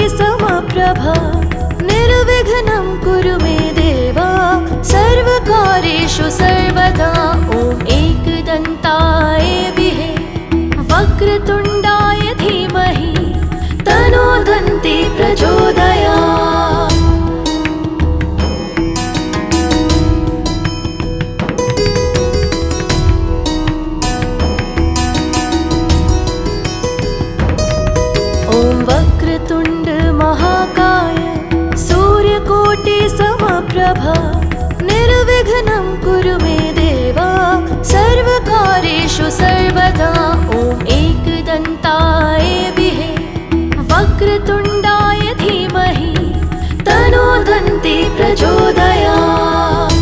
समप्रभा निर्विघ्नं कुरु मे देवा सर्वकार्येषु सर्वदा। ॐ एकदन्ताय विहे वक्रतुण्डाय धीमहि तन्नो दन्ती प्रचोदयात्। ॐ वक्रतुण्ड महाकाय सूर्यकोटि समप्रभा निर्विघ्नं कुरु मे देवा सर्वकार्येषु सर्वदा। ॐ एकदन्ताय विहे वक्रतुण्डाय धीमहि तन्नो दन्ती प्रचोदयात्।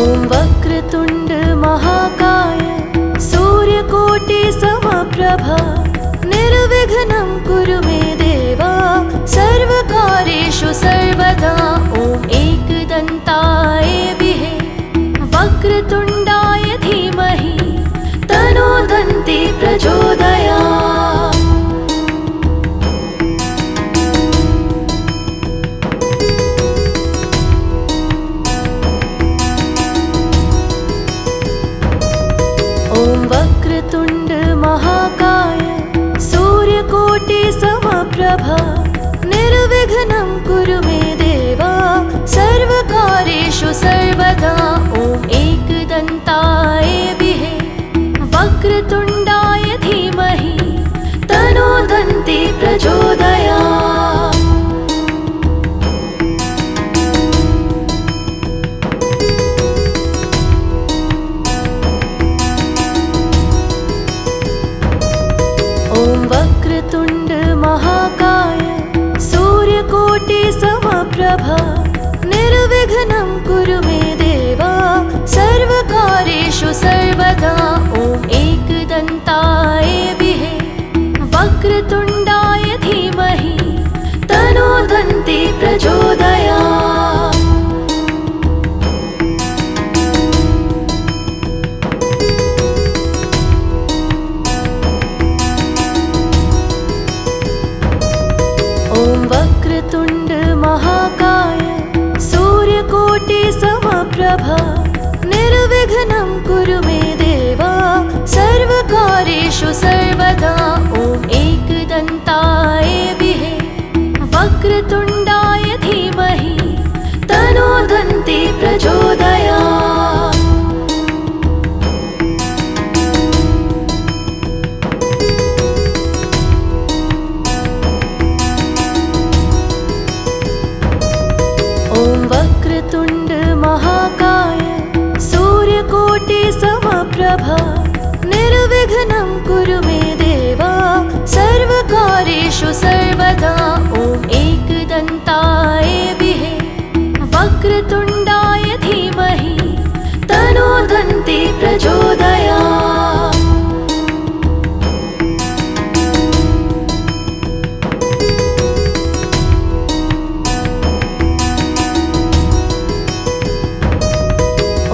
ॐ वक्रतुण्ड महाकाय सूर्यकोटि समप्रभा निर्विघ्नं कुरु मे देवा सर्वकार्येषु सर्वदा। ॐ एकदन्ताय विहे वक्रतुण्डाय धीमहि तन्नो दन्ती प्रचोदयात्। ॐ वक्रतुण्ड महाकाय सूर्यकोटि समप्रभा निर्विघ्नं कुरु मे देवा सर्वकार्येषु सर्वदा। ॐ एकदन्ताय विहे वक्रतुण्डाय धीमहि तन्नो दन्ती प्रचोदयात्। ॐ वक्रतुण्ड महाकाय सूर्यकोटि समप्रभा निर्विघ्नं कुरु मे देवा सर्वकार्येषु सर्वदा। ॐ एकदन्ताय विहे वक्रतुण्डाय धीमहि तन्नो दन्ती प्रचोदयात्। ॐ वक्रतुण्ड महाकाय सूर्यकोटि समप्रभा निर्विघ्नं कुरु मे देवा सर्वकार्येषु सर्वदा। ॐ एकदन्ताय विहे वक्रतुण्डाय धीमहि तन्नो दन्ती प्रचोदयात्। ॐ वक्रतुण्ड महाकाय सूर्यकोटि समप्रभा निर्विघ्नं कुरु मे देवा सर्वकार्येषु सर्वदा। ॐ एकदन्ताय विहे वक्रतुण्डाय धीमहि तन्नो दन्ती प्रचोदयात्।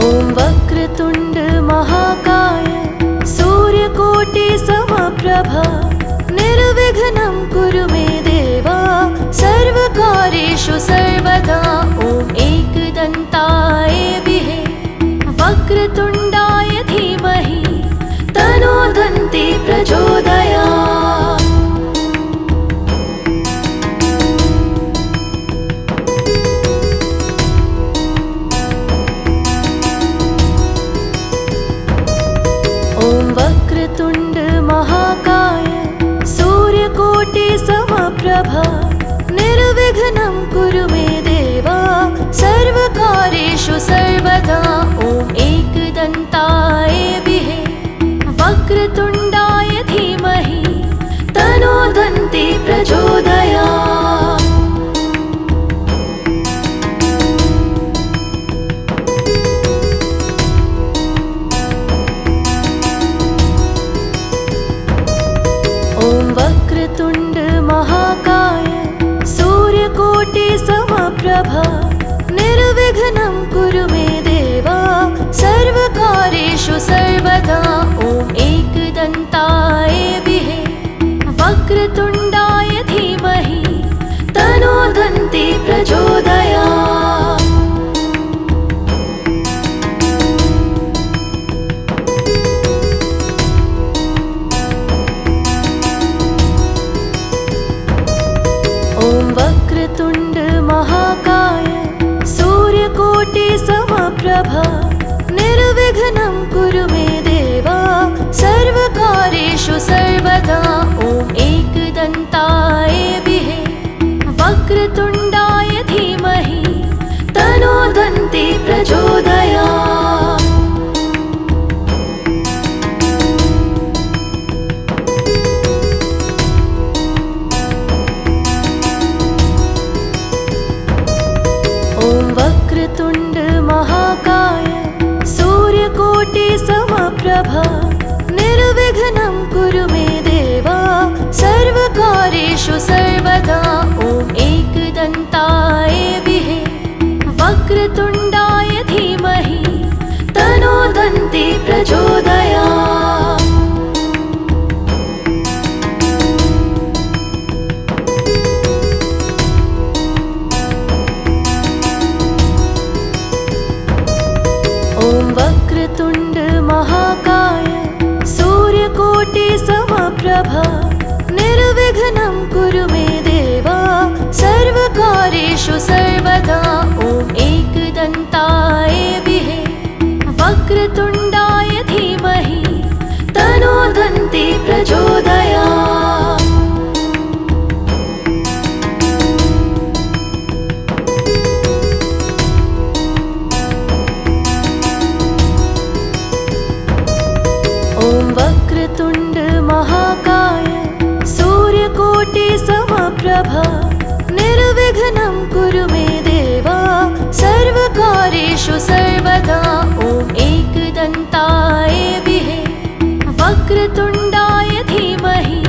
ॐ वक्रतुण्ड महाकाय सूर्यकोटि समप्रभा निर्विघ्नं कुरु मे देवा सर्वकार्येषु सर्वदा। ॐ एकदन्ताय विहे वक्रतुण्डाय धीमहि तन्नो दन्ती प्रचोदयात्। ॐ वक्रतुण्ड महाकाय सूर्यकोटि समप्रभा निर्विघ्नं कुरु मे देवा सर्वकार्येषु सर्वदा। ॐ एकदन्ताय विहे वक्रतुण्डाय धीमहि तन्नो दन्ती प्रचोदयात्। ॐ वक्रतुण्ड महाकाय प्रचोदयात्। ॐ वक्रतुण्ड महाकाय सूर्यकोटि समप्रभा निर्विघ्नं कुरु मे देव सर्वकार्येषु सर्वदा। ॐ एकदन्ताय विहे वक्रतुण्डाय धीमहि तन्नो दन्ती प्रचोदयात्। ॐ वक्रतुण्ड महाकाय सूर्यकोटि समप्रभा निर्विघ्नं कुरु मे देव सर्वकार्येषु सर्वदा। ॐ एकदन्ताय विहे वक्रतुण्डाय धीमहि तन्नो दन्ती प्रचोदयात्। ॐ वक्रतुण्ड महाकाय सूर्यकोटि समप्रभा निर्विघ्नं कुरु मे देव सर्वकार्येषु सर्वदा। ॐ एकदन्ताय विहे वक्रतुण्डाय धीमहि तन्नो दन्ती प्रचोदयात्। ॐ वक्रतुण्ड महाकाय सूर्यकोटि समप्रभा निर्विघ्नं कुरु मे देव सर्वकार्येषु सर्वदा। ॐ एकदन्ताय विहे वक्रतुण्डाय धीमहि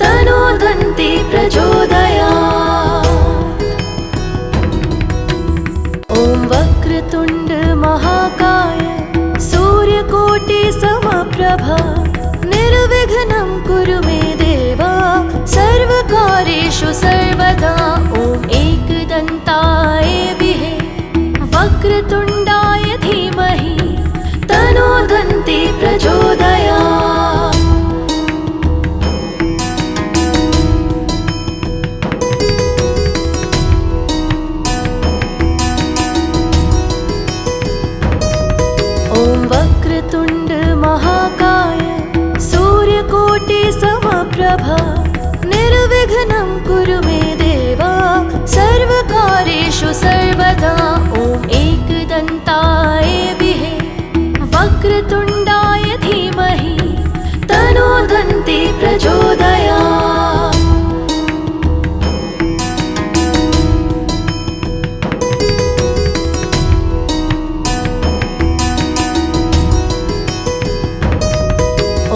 तन्नो दन्ती प्रचोदयात्। ॐ वक्रतुण्ड महाकाय सूर्यकोटि समप्रभा निर्विघ्नं कुरु मे देव सर्वकार्येषु सर्वदा। ॐ एकदन्ताय विहे वक्रतुण्डाय धीमहि तन्नो दन्ती प्रचोदयात्। ॐ वक्रतुण्ड महाकाय सूर्यकोटि समप्रभा निर्विघ्नं कुरु मे देव सर्वकार्येषु सर्वदा। ॐ एकदन्ताय विहे वक्रतुण्डाय धीमहि तन्नो दन्ती प्रचोदयात्।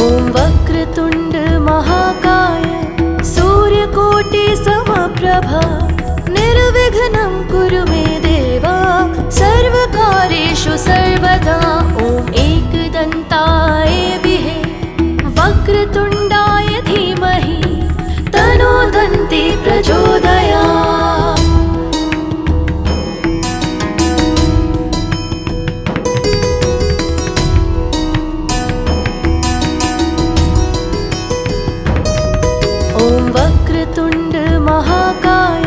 ॐ वक्रतुण्ड महाकाय सूर्यकोटि समप्रभा निर्विघ्नं कुरु मे देव सर्वकार्येषु सर्वदा। ॐ एकदन्ताय विहे वक्रतुण्डाय धीमहि तन्नो दन्ती प्रचोदयात्। ॐ वक्रतुण्ड महाकाय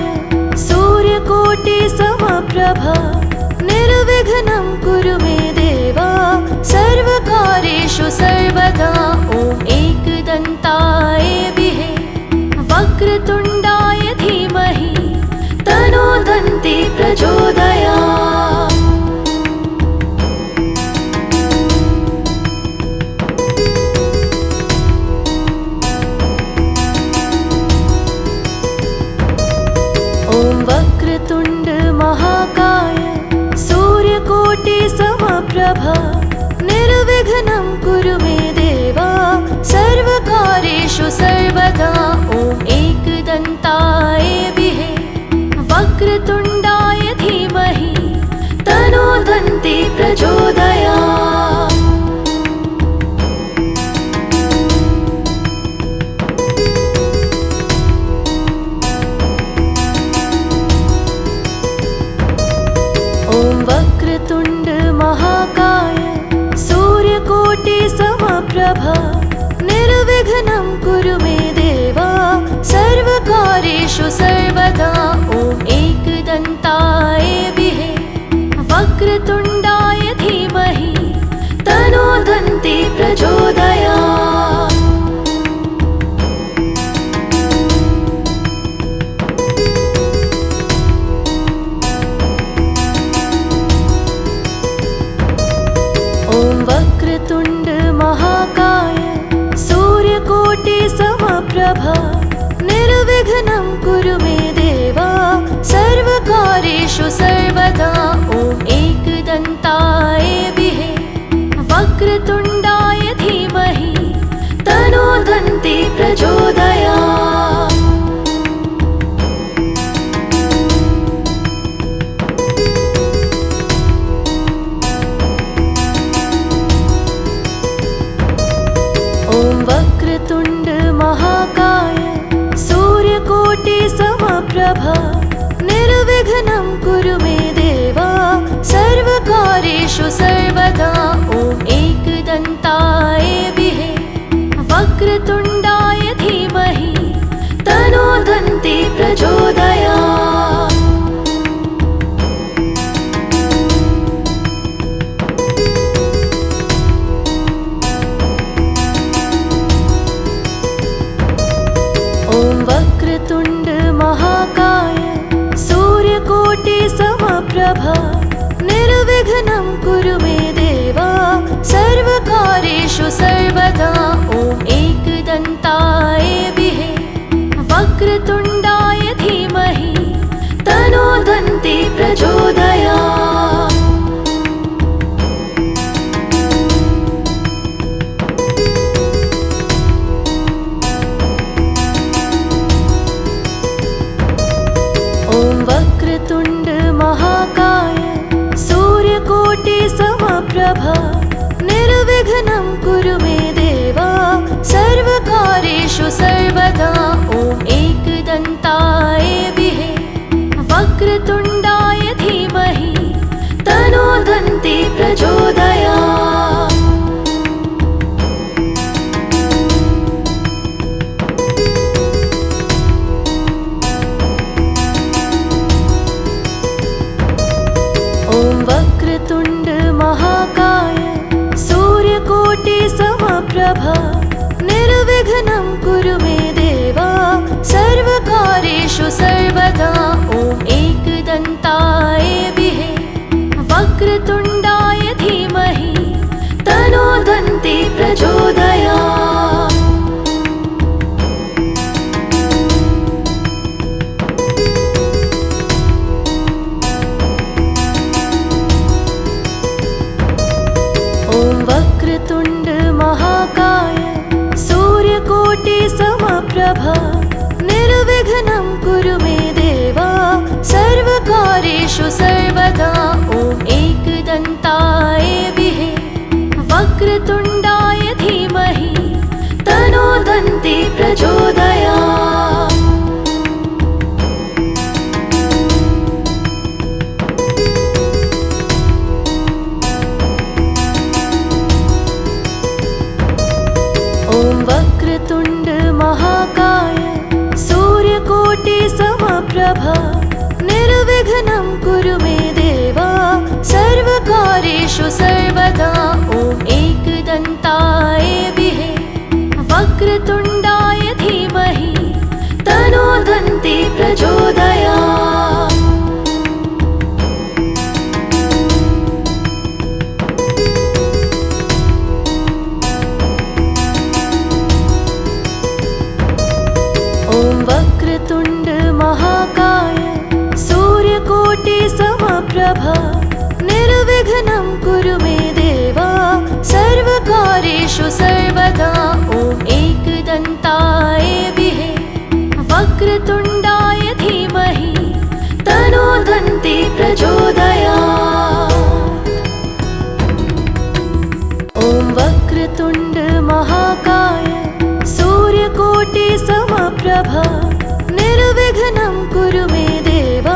समप्रभा निर्विघ्नं कुरु मे देव सर्वकार्येषु सर्वदा ॐ एकदन्ताय विहे वक्रतुण्डाय धीमहि तन्नो दन्ती प्रचोदयात्। ॐ वक्रतुण्ड महाकाय सूर्यकोटि समप्रभा निर्विघ्नं कुरु मे देव सर्वकार्येषु सर्वदा ॐ एकदन्ताय विहे वक्रतुण्डाय धीमहि तन्नो दन्ती प्रचोदयात्। ॐ वक्रतुण्ड महाकाय सूर्यकोटि समप्रभा निर्विघ्नं कुरु मे देव सर्वकार्येषु सर्वदा ॐ एकदन्ताय विहे वक्रतुण्डाय धीमहि तन्नो दन्ती प्रचोदयात्। ॐ वक्रतुण्ड महाकाय सूर्यकोटि समप्रभा निर्विघ्नं कुरु मे देव सर्वकार्येषु सर्वदा ॐ एकदन्ताय विहे वक्रतुण्डाय धीमहि तन्नो दन्ती प्रचोदयात्। ॐ वक्रतुण्ड महाकाय सूर्यकोटि समप्रभा निर्विघ्नं कुरु मे देव सर्वकार्येषु सर्वदा ॐ एकदन्ताय विहे वक्रतुण्डाय धीमहि तन्नो दन्ती प्रचोदयात्। ॐ वक्रतुण्ड महाकाय सूर्यकोटि समप्रभा निर्विघ्नं कुरु मे देव सर्वकार्येषु सर्वदा ॐ एकदन्ताय विहे वक्रतुण्डाय धीमहि तन्नो दन्ती प्रचोदयात्। ॐ वक्रतुण्ड महाकाय सूर्यकोटि समप्रभा निर्विघ्नं कुरु मे देव सर्वकार्येषु सर्वदा ॐ एकदन्ताय विहे वक्रतुण्डाय धीमहि तन्नो दन्ती प्रचोदयात्। ॐ वक्रतुण्ड महाकाय सूर्यकोटि समप्रभा निर्विघ्नं कुरु मे देव सर्वकार्येषु सर्वदा ॐ एकदन्ताय विहे वक्रतुण्डाय धीमहि तन्नो दन्ती प्रचोदयात्। ॐ वक्रतुण्ड महाकाय सूर्यकोटि समप्रभा निर्विघ्नं कुरु मे देव सर्वकार्येषु सर्वदा ॐ एकदन्ताय विहे वक्रतुण्डाय धीमहि तन्नो दन्ती प्रचोदयात्। ॐ वक्रतुण्ड महाकाय सूर्यकोटि समप्रभा निर्विघ्नं कुरु मे देव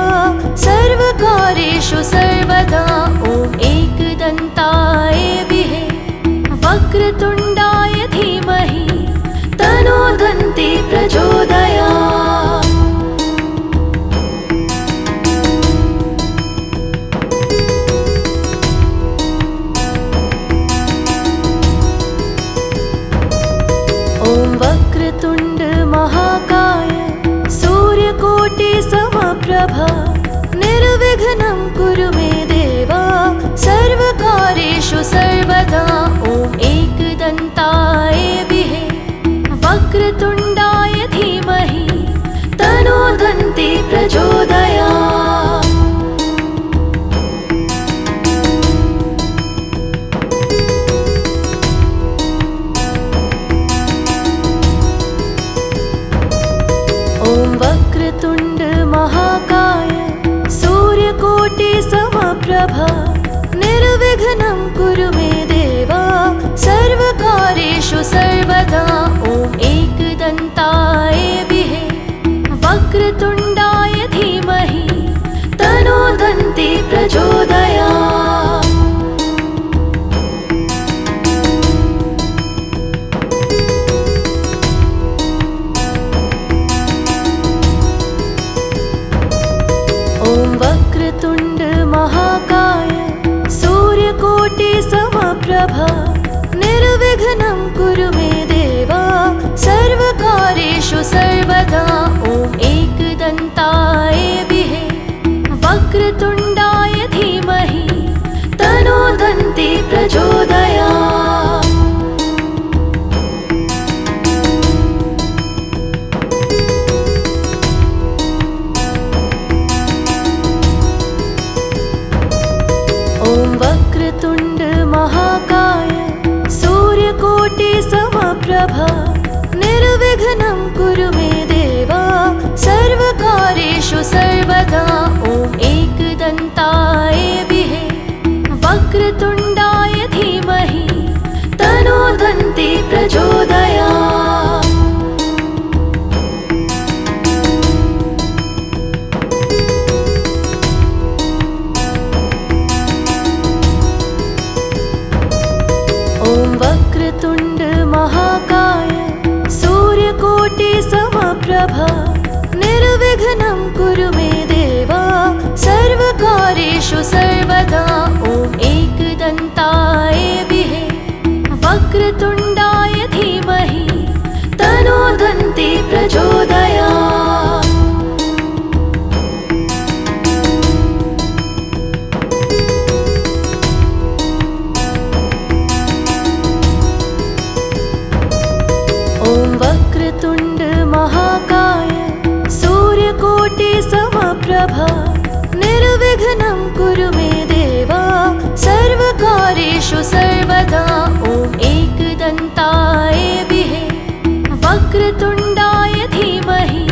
सर्वकार्येषु सर्वदा ॐ एकदन्ताय विहे वक्रतुण्डाय समप्रभा निर्विघ्नं कुरु मे देव सर्वकार्येषु सर्वदा। ॐ एकदन्ताय विहे वक्रतुण्डाय धीमहि तन्नो दन्ती प्रचोदयात्। ॐ वक्रतुण्ड महाकाय सूर्यकोटि समप्रभा निर्विघ्नं कुरु मे देव सर्वकार्येषु सर्वदा। ॐ एकदन्ताय विहे वक्रतुण्डाय धीमहि तन्नो दन्ती प्रचोदयात्। ॐ वक्रतुण्ड महाकाय सूर्यकोटि समप्रभा निर्विघ्नं कुरु मे देव सर्वकार्येषु सर्वदा। ॐ एकदन्ताय विहे वक्रतुण्डाय धीमहि तन्नो दन्ती प्रचोदयात्। ॐ वक्रतुण्ड महाकाय सूर्यकोटि समप्रभा निर्विघ्नं कुरु मे देव सर्वकार्येषु सर्वदा। ॐ एकदन्ताय विहे वक्रतुण्डाय धीमहि तन्नो दन्ती प्रचोदयात्। ॐ वक्रतुण्ड महाकाय सूर्यकोटि समप्रभा निर्विघ्नं कुरु मे देव सर्वकार्येषु सर्वदा। ॐ एकदन्ताय विहे वक्रतुण्डाय धीमहि तन्नो दन्ती प्रचोदयात्। ॐ वक्रतुण्ड महाकाय सूर्यकोटि समप्रभा निर्विघ्नं कुरु मे देव सर्वकार्येषु सर्वदा। ॐ एकदन्ताय विहे वक्रतुण्डाय धीमहि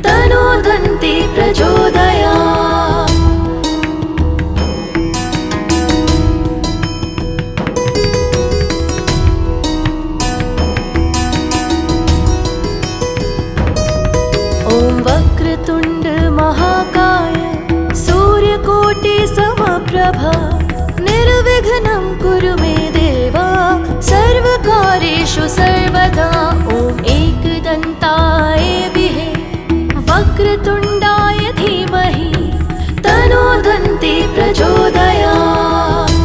तन्नो दन्ती प्रचोदयात्। ॐ वक्रतुण्ड महाकाय सूर्यकोटि समप्रभा निर्विघ्नं कुरु मे देव सर्वकार्येषु सर्वदा। ॐ एकदन्ताय विहे वक्रतुण्डाय धीमहि तन्नो दन्ती प्रचोदयात्।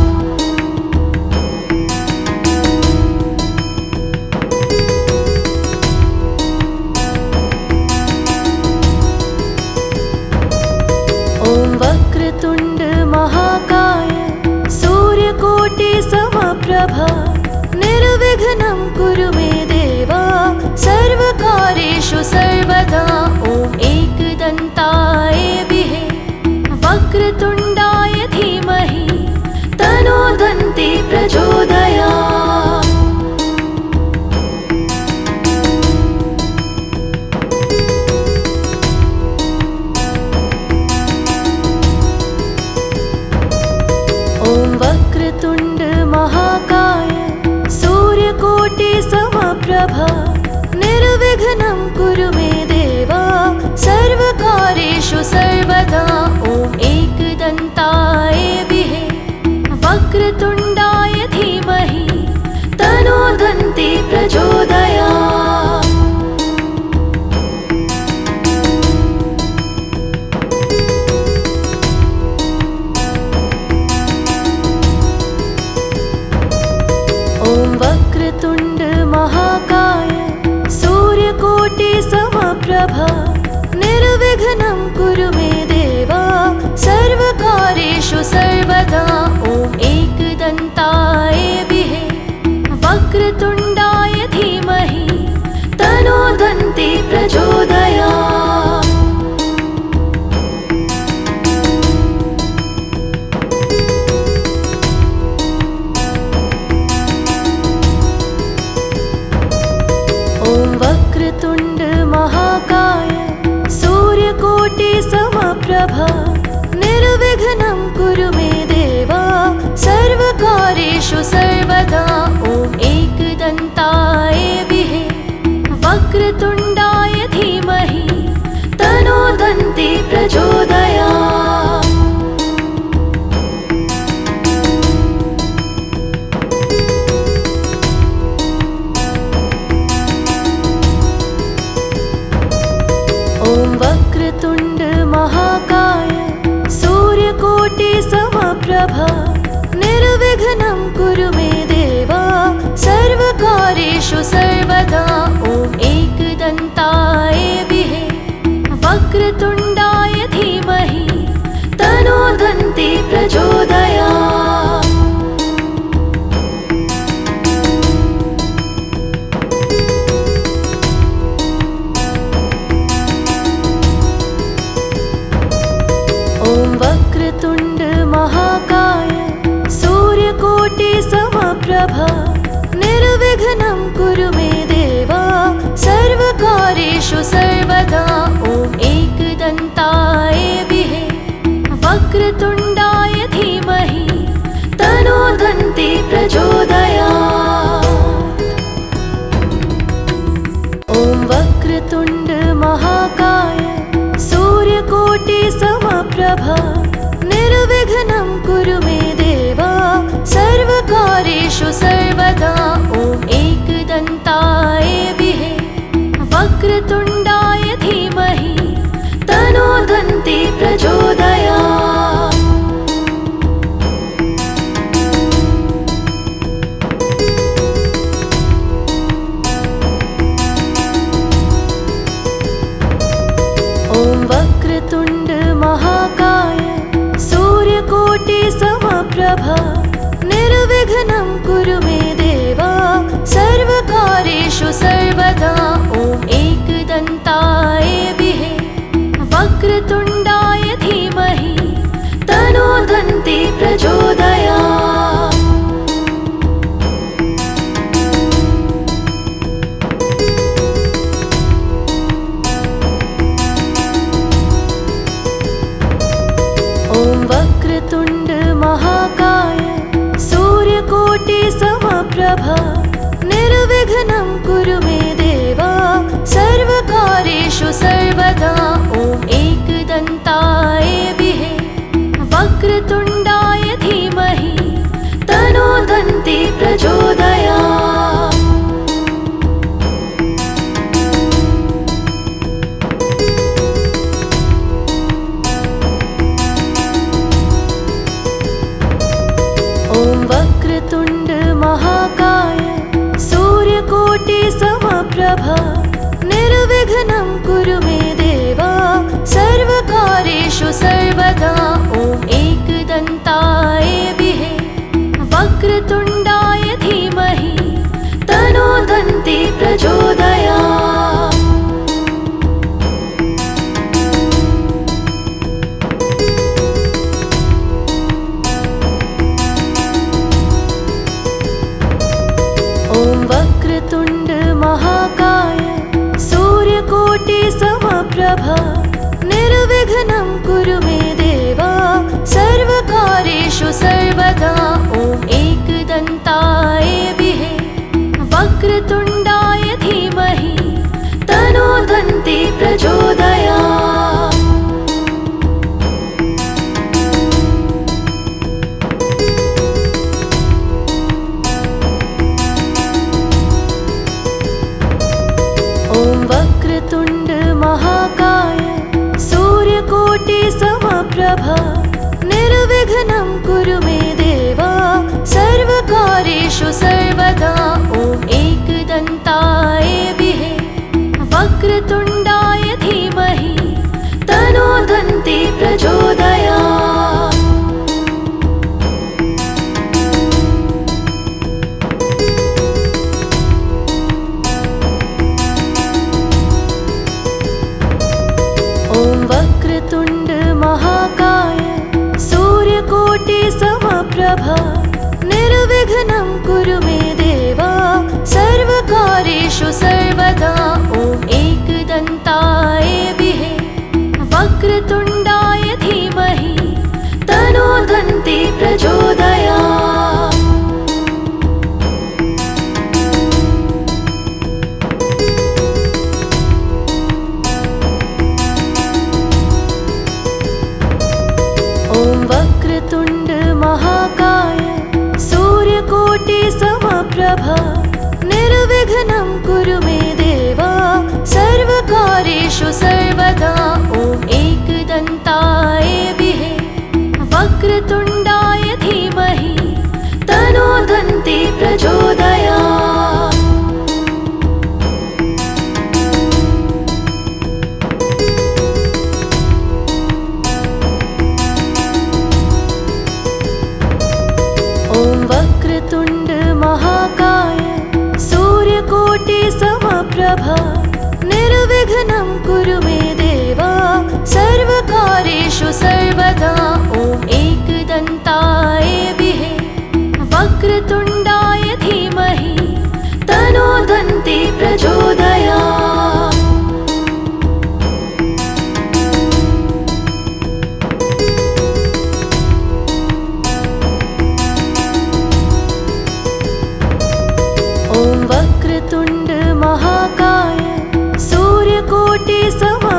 ॐ वक्रतुण्ड महाकाय सूर्यकोटि समप्रभा निर्विघ्नं कुरु मे देव सर्वकार्येषु सर्वदा। ॐ एकदन्ताय विहे वक्रतुण्डाय धीमहि तन्नो दन्ती प्रचोदयात्। ॐ वक्रतुण्ड महाकाय सूर्यकोटि समप्रभा निर्विघ्नं कुरु मे देव सर्वकार्येषु सर्वदा। ॐ एकदन्ताय विहे वक्रतुण्डाय धीमहि तन्नो दन्ती प्रचोदयात्। ॐ वक्रतुण्ड महाकाय सूर्यकोटि समप्रभा निर्विघ्नं कुरु मे देव समप्रभा निर्विघ्नं कुरु मे देवा सर्वकार्येषु सर्वदा ॐ एकदन्ताय विहे वक्रतुण्डाय धीमहि तन्नो दन्ती प्रचोदयात्। ॐ वक्रतुण्ड महाकाय सूर्यकोटि समप्रभा निर्विघ्नं कुरु मे देवा सर्वकार्येषु सर्वदा ॐ एकदन्ताय विहे वक्रतुण्डाय धीमहि तन्नो दन्ती प्रचोदयात्। ॐ वक्रतुण्ड महाकाय सूर्यकोटि समप्रभा निर्विघ्नं कुरु मे देवा सर्वकार्येषु सर्वदा ॐ एकदन्ताय विहे वक्रतुण्डाय धीमहि तन्नो दन्ती प्रचोदयात्। ॐ वक्रतुण्ड महाकाय सूर्यकोटि समप्रभा निर्विघ्नं कुरु मे देवा सर्वकार्येषु सर्वदा ॐ एकदन्ताय विहे वक्रतुण्डाय धीमहि तन्नो दन्ती प्रचोदयात्। ॐ वक्रतुण्ड महाकाय सूर्यकोटि समप्रभा निर्विघ्नं कुरु मे देवा सर्वकार्येषु सर्वदा ॐ एकदन्ताय विहे वक्रतुण्डाय धीमहि तन्नो दन्ती प्रचोदयात्। ॐ वक्रतुण्ड महाकाय सूर्यकोटि समप्रभा निर्विघ्नं कुरु मे देवा सर्वकार्येषु सर्वदा ॐ एकदन्ताय विहे वक्रतुण्डाय धीमहि तन्नो दन्ती प्रचोदयात्। ॐ वक्रतुण्ड महाकाय सूर्यकोटि समप्रभा निर्विघ्नं कुरु मे देवा सर्वकार्येषु सर्वदा ॐ एकदन्ताय विहे वक्रतुण्डाय धीमहि तन्नो दन्ती प्रचोदयात्। ॐ वक्रतुण्ड महाकाय सूर्यकोटि समप्रभा निर्विघ्नं कुरु मे देवा सर्वकार्येषु सर्वदा ॐ एकदन्ताय विहे वक्रतुण्डाय धीमहि तन्नो दन्ती प्रचोदयात्। ॐ वक्रतुण्ड महाकाय सूर्यकोटि समप्रभा निर्विघ्नं कुरु मे देवा सर्वकार्येषु सर्वदा ॐ एकदन्ताय विहे वक्रतुण्डाय धीमहि तन्नो दन्ती प्रचोदयात्। ॐ वक्रतुण्ड महाकाय सूर्यकोटि समप्रभा निर्विघ्नं कुरु मे देवा सर्वकार्येषु सर्वदा ॐ एकदन्ताय विहे वक्रतुण्डाय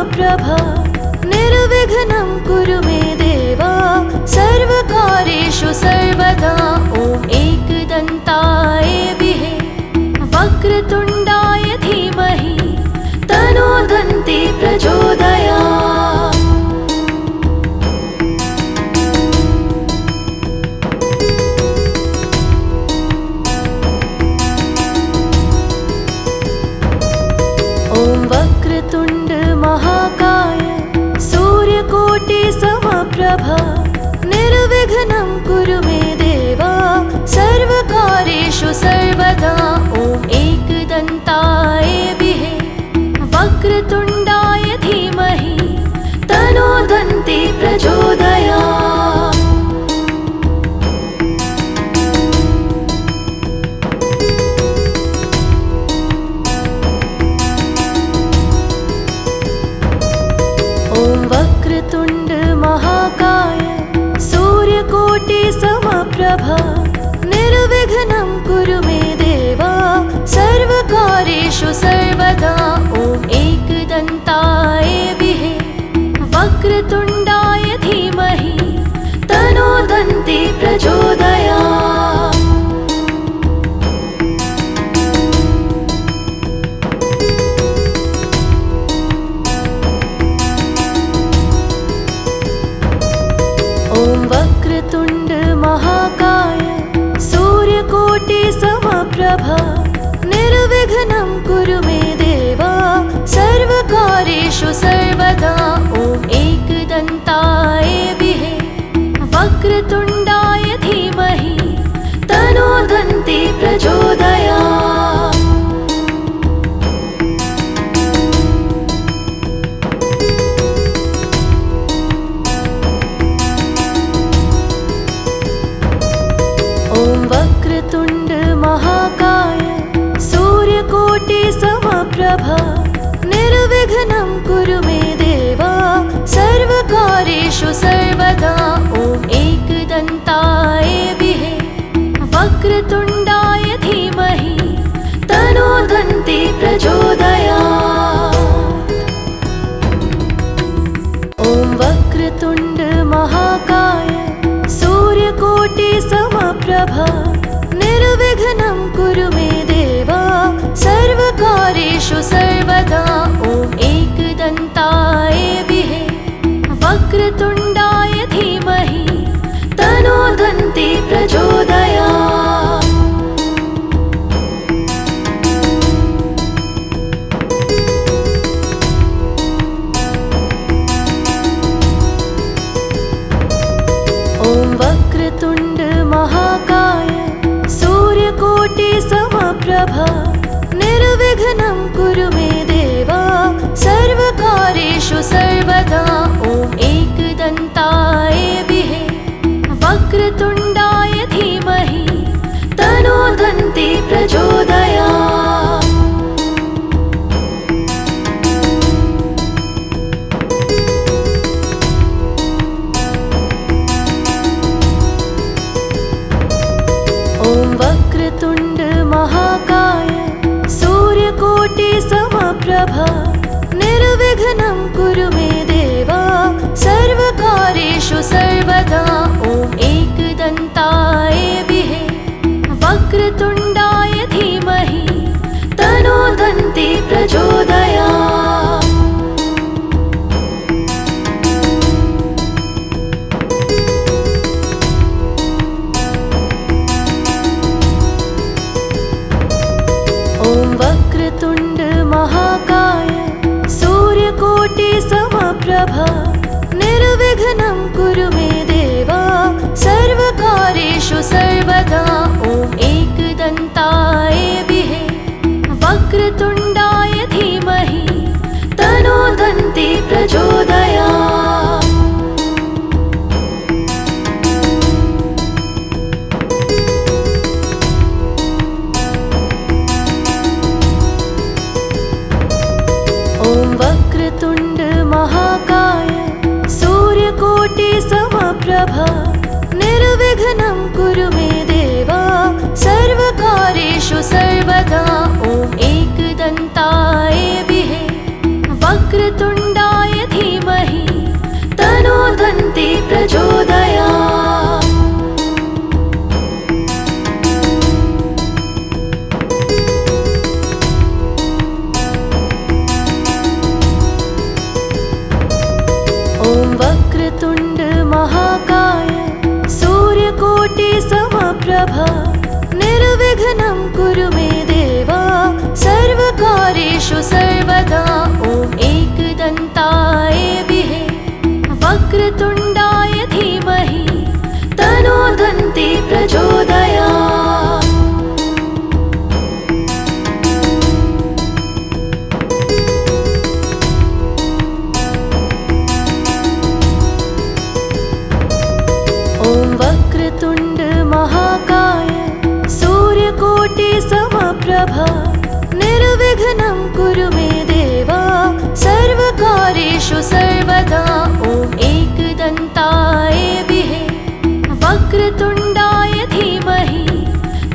समप्रभा निर्विघ्नं कुरु मे देवा सर्वकार्येषु सर्वदा ॐ एकदन्ताय विहे वक्रतुण्डाय धीमहि तन्नो दन्ती प्रचोदयात्। ॐ वक्रतुण्ड महाकाय सूर्यकोटि समप्रभा निर्विघ्नं कुरु मे देवा सर्वकार्येषु सर्वदा ॐ एकदन्ताय विहे वक्रतुण्डाय धीमहि तन्नो दन्ती प्रचोदयात्। ॐ वक्रतुण्ड महाकाय सूर्यकोटि समप्रभा निर्विघ्नं कुरु मे देवा सर्वकार्येषु सर्वदा ॐ एकदन्ताय विहे वक्रतुण्डाय धीमहि तन्नो दन्ती प्रचोदयात्। ॐ वक्रतुण्ड महाकाय सूर्यकोटि समप्रभा निर्विघ्नं कुरु मे देवा सर्वकार्येषु सर्वदा ॐ एकदन्ताय विहे वक्रतुण्डाय धीमहि तन्नो दन्ती प्रचोदयात्। ॐ वक्रतुण्ड महाकाय सूर्यकोटि समप्रभा निर्विघ्नं कुरु मे देवा सर्वकार्येषु सर्वदा ॐ एकदन्ताय विहे वक्रतुण्डाय धीमहि तन्नो दन्ती प्रचोदयात्। ॐ वक्रतुण्ड महाकाय सूर्यकोटि समप्रभा निर्विघ्नं कुरु मे देवा सर्वकार्येषु सर्वदा ॐ एकदन्ताय विहे वक्रतुण्डाय धीमहि तन्नो दन्ती प्रचोदयात्। ॐ वक्रतुण्ड महाकाय सूर्यकोटि समप्रभा निर्विघ्नं कुरु मे देवा सर्वकार्येषु सर्वदा ॐ एकदन्ताय विहे वक्रतुण्डाय धीमहि तन्नो दन्ती प्रचोदयात्। ॐ वक्रतुण्ड महाकाय सूर्यकोटि समप्रभा निर्विघ्नं कुरु मे देवा सर्वकार्येषु सर्वदा ॐ एकदन्ताय विहे वक्रतुण्डाय धीमहि तन्नो दन्ती प्रचोदयात्। ॐ वक्रतुण्ड महाकाय सूर्यकोटि समप्रभा निर्विघ्नं कुरु मे देवा सर्वकार्येषु सर्वदा ॐ एकदन्ताय विहे वक्रतुण्डाय धीमहि तन्नो दन्ती प्रचोदयात्। ॐ वक्रतुण्ड महाकाय सूर्यकोटि प्रचोदयात्। ॐ वक्रतुण्ड महाकाय सूर्यकोटि समप्रभा निर्विघ्नं कुरु मे देवा सर्वकार्येषु सर्वदा। ॐ एकदन्ताय विहे वक्रतुण्डाय धीमहि तन्नो दन्ती प्रचोदयात्। ॐ वक्रतुण्ड महाकाय सूर्यकोटि समप्रभा निर्विघ्नं कुरु मे देवा सर्वकार्येषु सर्वदा। ॐ एकदन्ताय विहे वक्रतुण्डाय धीमहि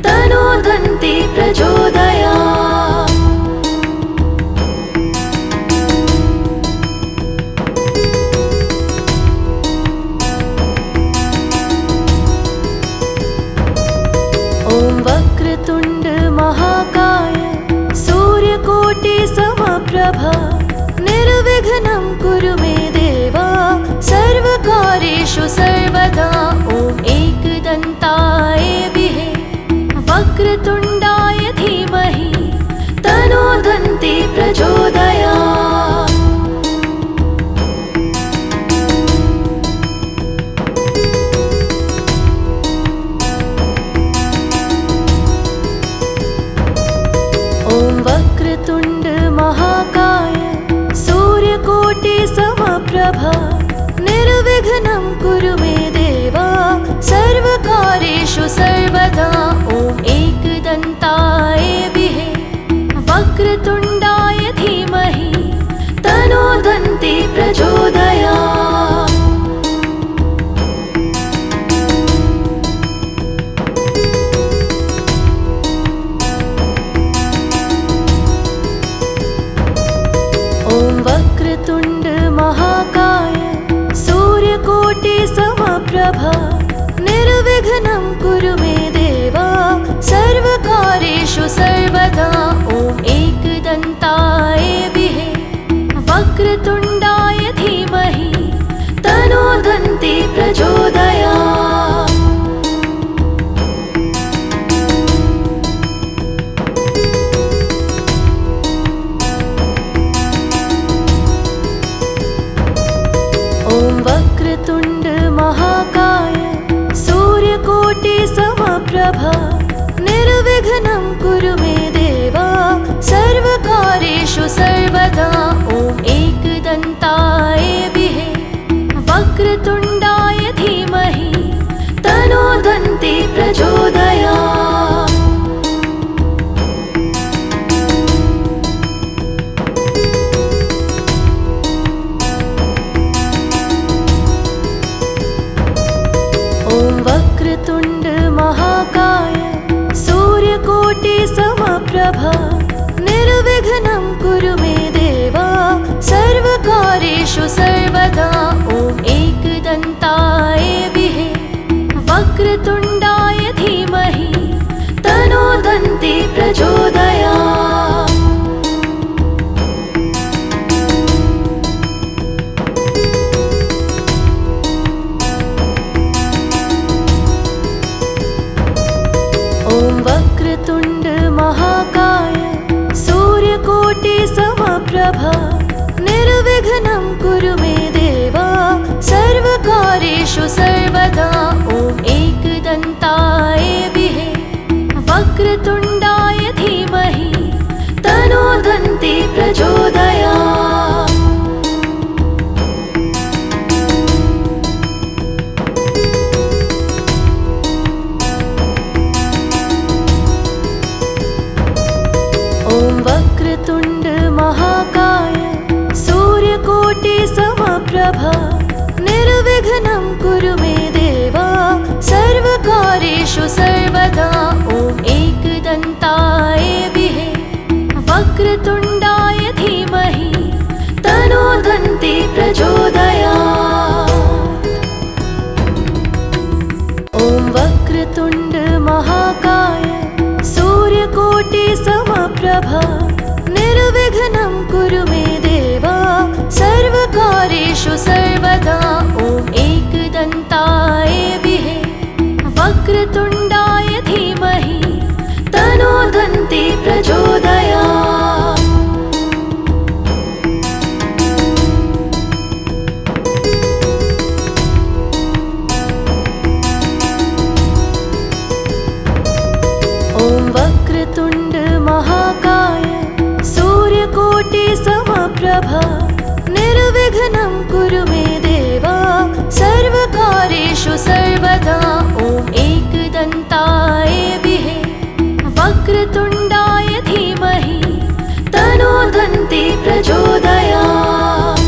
तन्नो दन्ती प्रचोदयात्। ॐ वक्रतुण्ड महाकाय सूर्यकोटि समप्रभा निर्विघ्नं कुरु मे देवा सर्वकार्येषु सर्वदा। ॐ एकदन्ताय विहे वक्रतुण्डाय धीमहि तन्नो दन्ती प्रचोदयात्। ॐ वक्रतुण्ड महाकाय सूर्यकोटि समप्रभा निर्विघ्नं कुरु मे देवा सर्वकार्येषु सर्वदा। ॐ एकदन्ताय विहे वक्रतुण्डाय धीमहि तन्नो दन्ती प्रचोदयात्। ॐ वक्रतुण्ड महाकाय सूर्यकोटि समप्रभा निर्विघ्नं कुरु मे देवा सर्वकार्येषु सर्वदा। ॐ एकदन्ताय विहे वक्रतुण्डाय धीमहि तन्नो दन्ती प्रचोदयात्। ॐ वक्रतुण्ड महाकाय सूर्यकोटि समप्रभा निर्विघ्नं कुरु मे देवा सर्वकार्येषु सर्वदा। ॐ एकदन्ताय विहे वक्रतुण्डाय धीमहि तन्नो दन्ती प्रचोदयात्। ॐ वक्रतुण्ड महाकाय सूर्यकोटि समप्रभा निर्विघ्नं कुरु मे देवा सर्वकार्येषु सर्वदा। ॐ एकदन्ताय विहे वक्रतुण्डाय धीमहि तन्नो दन्ती प्रचोदयात्। ॐ वक्रतुण्ड महाकाय सूर्यकोटि समप्रभा निर्विघ्नं कुरु मे देवा सर्वकार्येषु सर्वदा। ॐ एकदन्ताय विहे वक्रतुण्डाय धीमहि तन्नो दन्ती प्रचोदयात्। ॐ वक्रतुण्ड महाकाय सूर्यकोटि समप्रभा निर्विघ्नं कुरु मे देवा सर्वकार्येषु सर्वदा। ॐ एकदन्ताय विहे वक्रतुण्डाय धीमहि वक्रतुण्ड महाकाय सूर्यकोटि समप्रभा निर्विघ्नं कुरु मे देवा सर्वकार्येषु सर्वदा ॐ एकदन्ताय विहे वक्रतुण्डाय धीमहि तन्नो दन्ती प्रचोदयात्। ॐ वक्रतुण्ड महाकाय सूर्यकोटि समप्रभा निर्विघ्नं कुरु मे देवा सर्वकार्येषु सर्वदा ॐ एकदन्ताय विहे वक्रतुण्डाय धीमहि तन्नो दन्ती प्रचोदयात्।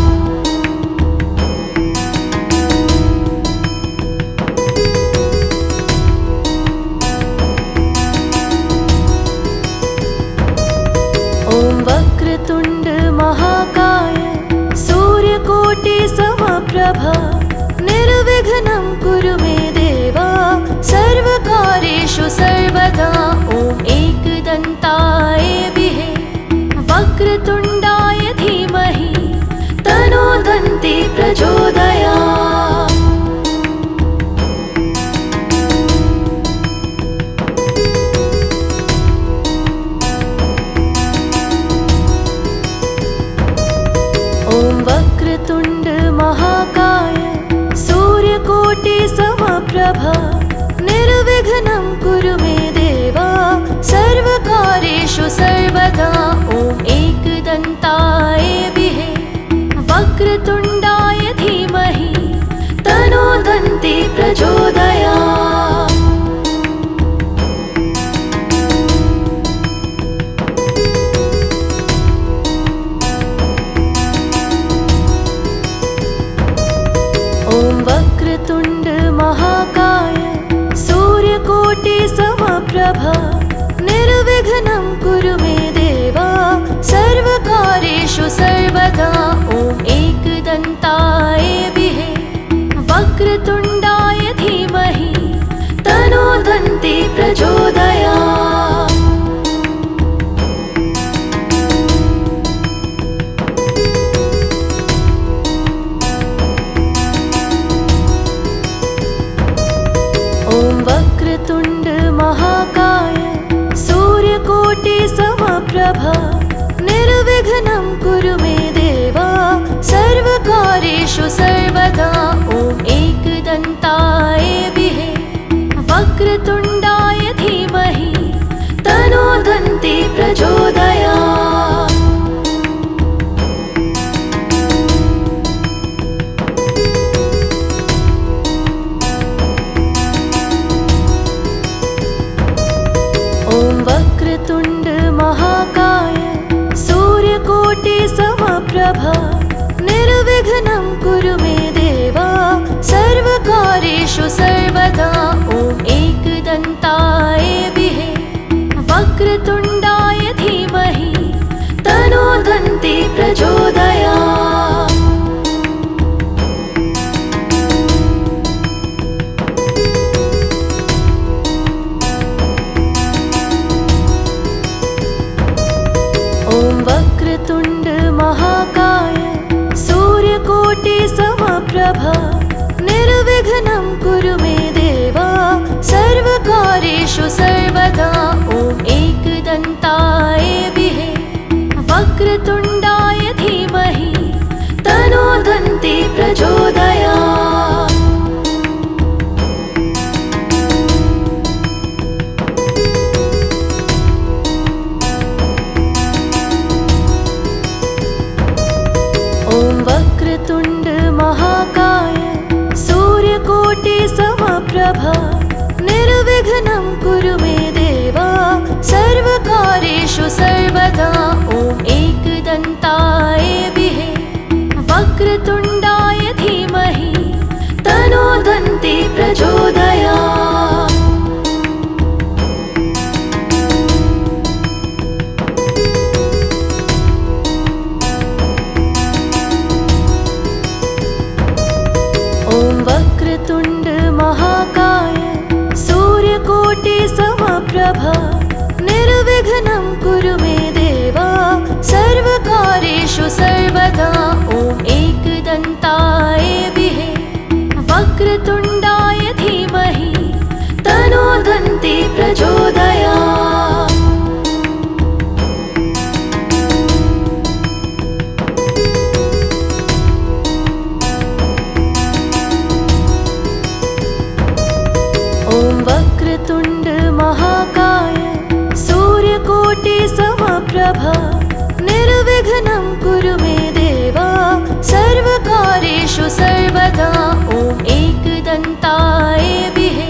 ॐ वक्रतुण्ड महाकाय सूर्यकोटि समप्रभा निर्विघ्नं कुरु मे देवा सर्वकार्येषु सर्वदा ॐ एकदन्ताय विहे वक्रतुण्डाय धीमहि तन्नो दन्ती प्रचोदयात्। ॐ वक्रतुण्ड महाकाय सूर्यकोटि समप्रभा निर्विघ्नं कुरु मे देवा सर्वकार्येषु सर्वदा ॐ एकदन्ताय विहे वक्रतुण्डाय धीमहि तन्नो दन्ती प्रचोदयात्। ॐ वक्रतुण्ड महाकाय सूर्यकोटि समप्रभा निर्विघ्नं कुरु मे देवा सर्वकार्येषु सर्वदा ॐ एकदन्ताय विहे वक्रतुण्डाय धीमहि तन्नो दन्ती प्रचोदयात्। ॐ वक्रतुण्ड महाकाय सूर्यकोटि समप्रभा निर्विघ्नं कुरु मे देवा सर्वकार्येषु सर्वदा ॐ एकदन्ताय विहे वक्रतुण्डाय धीमहि तन्नो दन्ती प्रचोदयात्। ॐ वक्रतुण्ड महाकाय सूर्यकोटि समप्रभा निर्विघ्नं कुरु मे देवा सर्वकार्येषु सर्वदा ॐ एकदन्ताय विहे वक्रतुण्डाय धीमहि तन्नो दन्ती प्रचोदयात्। ॐ वक्रतुण्ड महाकाय सूर्यकोटि समप्रभा निर्विघ्नं कुरु मे देवा सर्वकार्येषु सर्वदा ॐ एकदन्ताय विहे वक्रतुण्डाय धीमहि तन्नो दन्ती प्रचोदयात्। ॐ वक्रतुण्ड महाकाय सूर्यकोटि समप्रभा निर्विघ्नं कुरु मे देवा सर्वकार्येषु सर्वदा ॐ एकदन्ताय विहे वक्रतुण्डाय धीमहि तन्नो दन्ती प्रचोदयात्। ॐ वक्रतुण्ड महाकाय सूर्य समप्रभा निर्विघ्नं कुरु मे देवा सर्वकार्येषु सर्वदा ॐ एकदन्ताय विहे वक्रतुण्डाय धीमहि तन्नो दन्ती प्रचोदयात्। ॐ वक्रतुण्ड महाकाय सूर्यकोटि समप्रभा निर्विघ्नं कुरु मे देवा सर्वकार्येषु सर्वदा ॐ एकदन्ताय विहे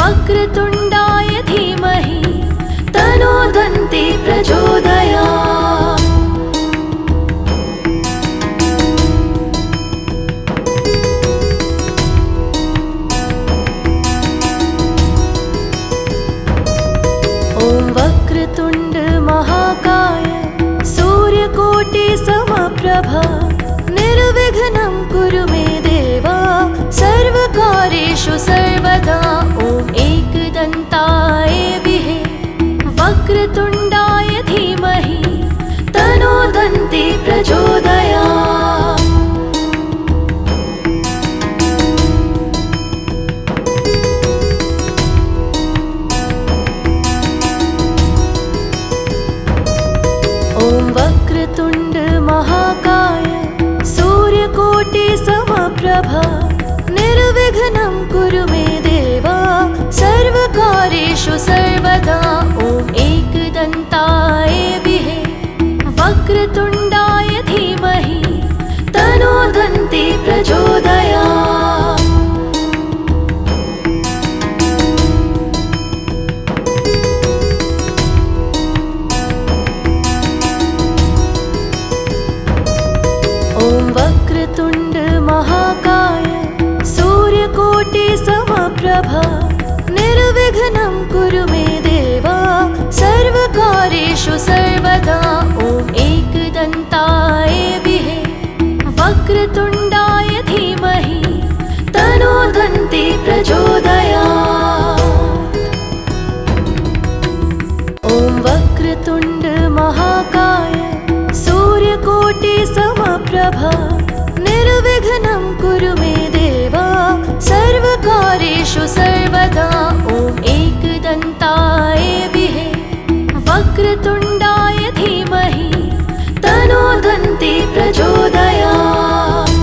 वक्रतुण्डाय धीमहि तन्नो दन्ती प्रचोदयात्। ॐ वक्रतुण्ड महाकाय सूर्यकोटि समप्रभा निर्विघ्नं कुरु मे देवा सर्वकार्येषु सर्वदा ॐ एकदन्ताय विहे वक्रतुण्डाय धीमहि तन्नो दन्ती प्रचोदयात्। ॐ वक्रतुण्ड महाकाय सूर्यकोटि समप्रभा निर्विघ्नं कुरु मे देवा सर्वकार्येषु सर्वदा ॐ एकदन्ताय विहे वक्रतुण्डाय धीमहि तन्नो दन्ती प्रचोदयात्। ॐ वक्रतुण्ड महाकाय सूर्यकोटि समप्रभा निर्विघ्नं कुरु मे देवा सर्वकार्येषु सर्वदा ॐ एकदन्ताय विहे वक्रतुण्डाय धीमहि तन्नो दन्ती प्रचोदयात्। ॐ वक्रतुण्ड महाकाय सूर्यकोटि समप्रभा निर्विघ्नं कुरु मे देवा सर्वकार्येषु सर्वदा ॐ एकदन्ताय विहे वक्रतुण्डाय धीमहि तन्नो दन्ती प्रचोदयात्।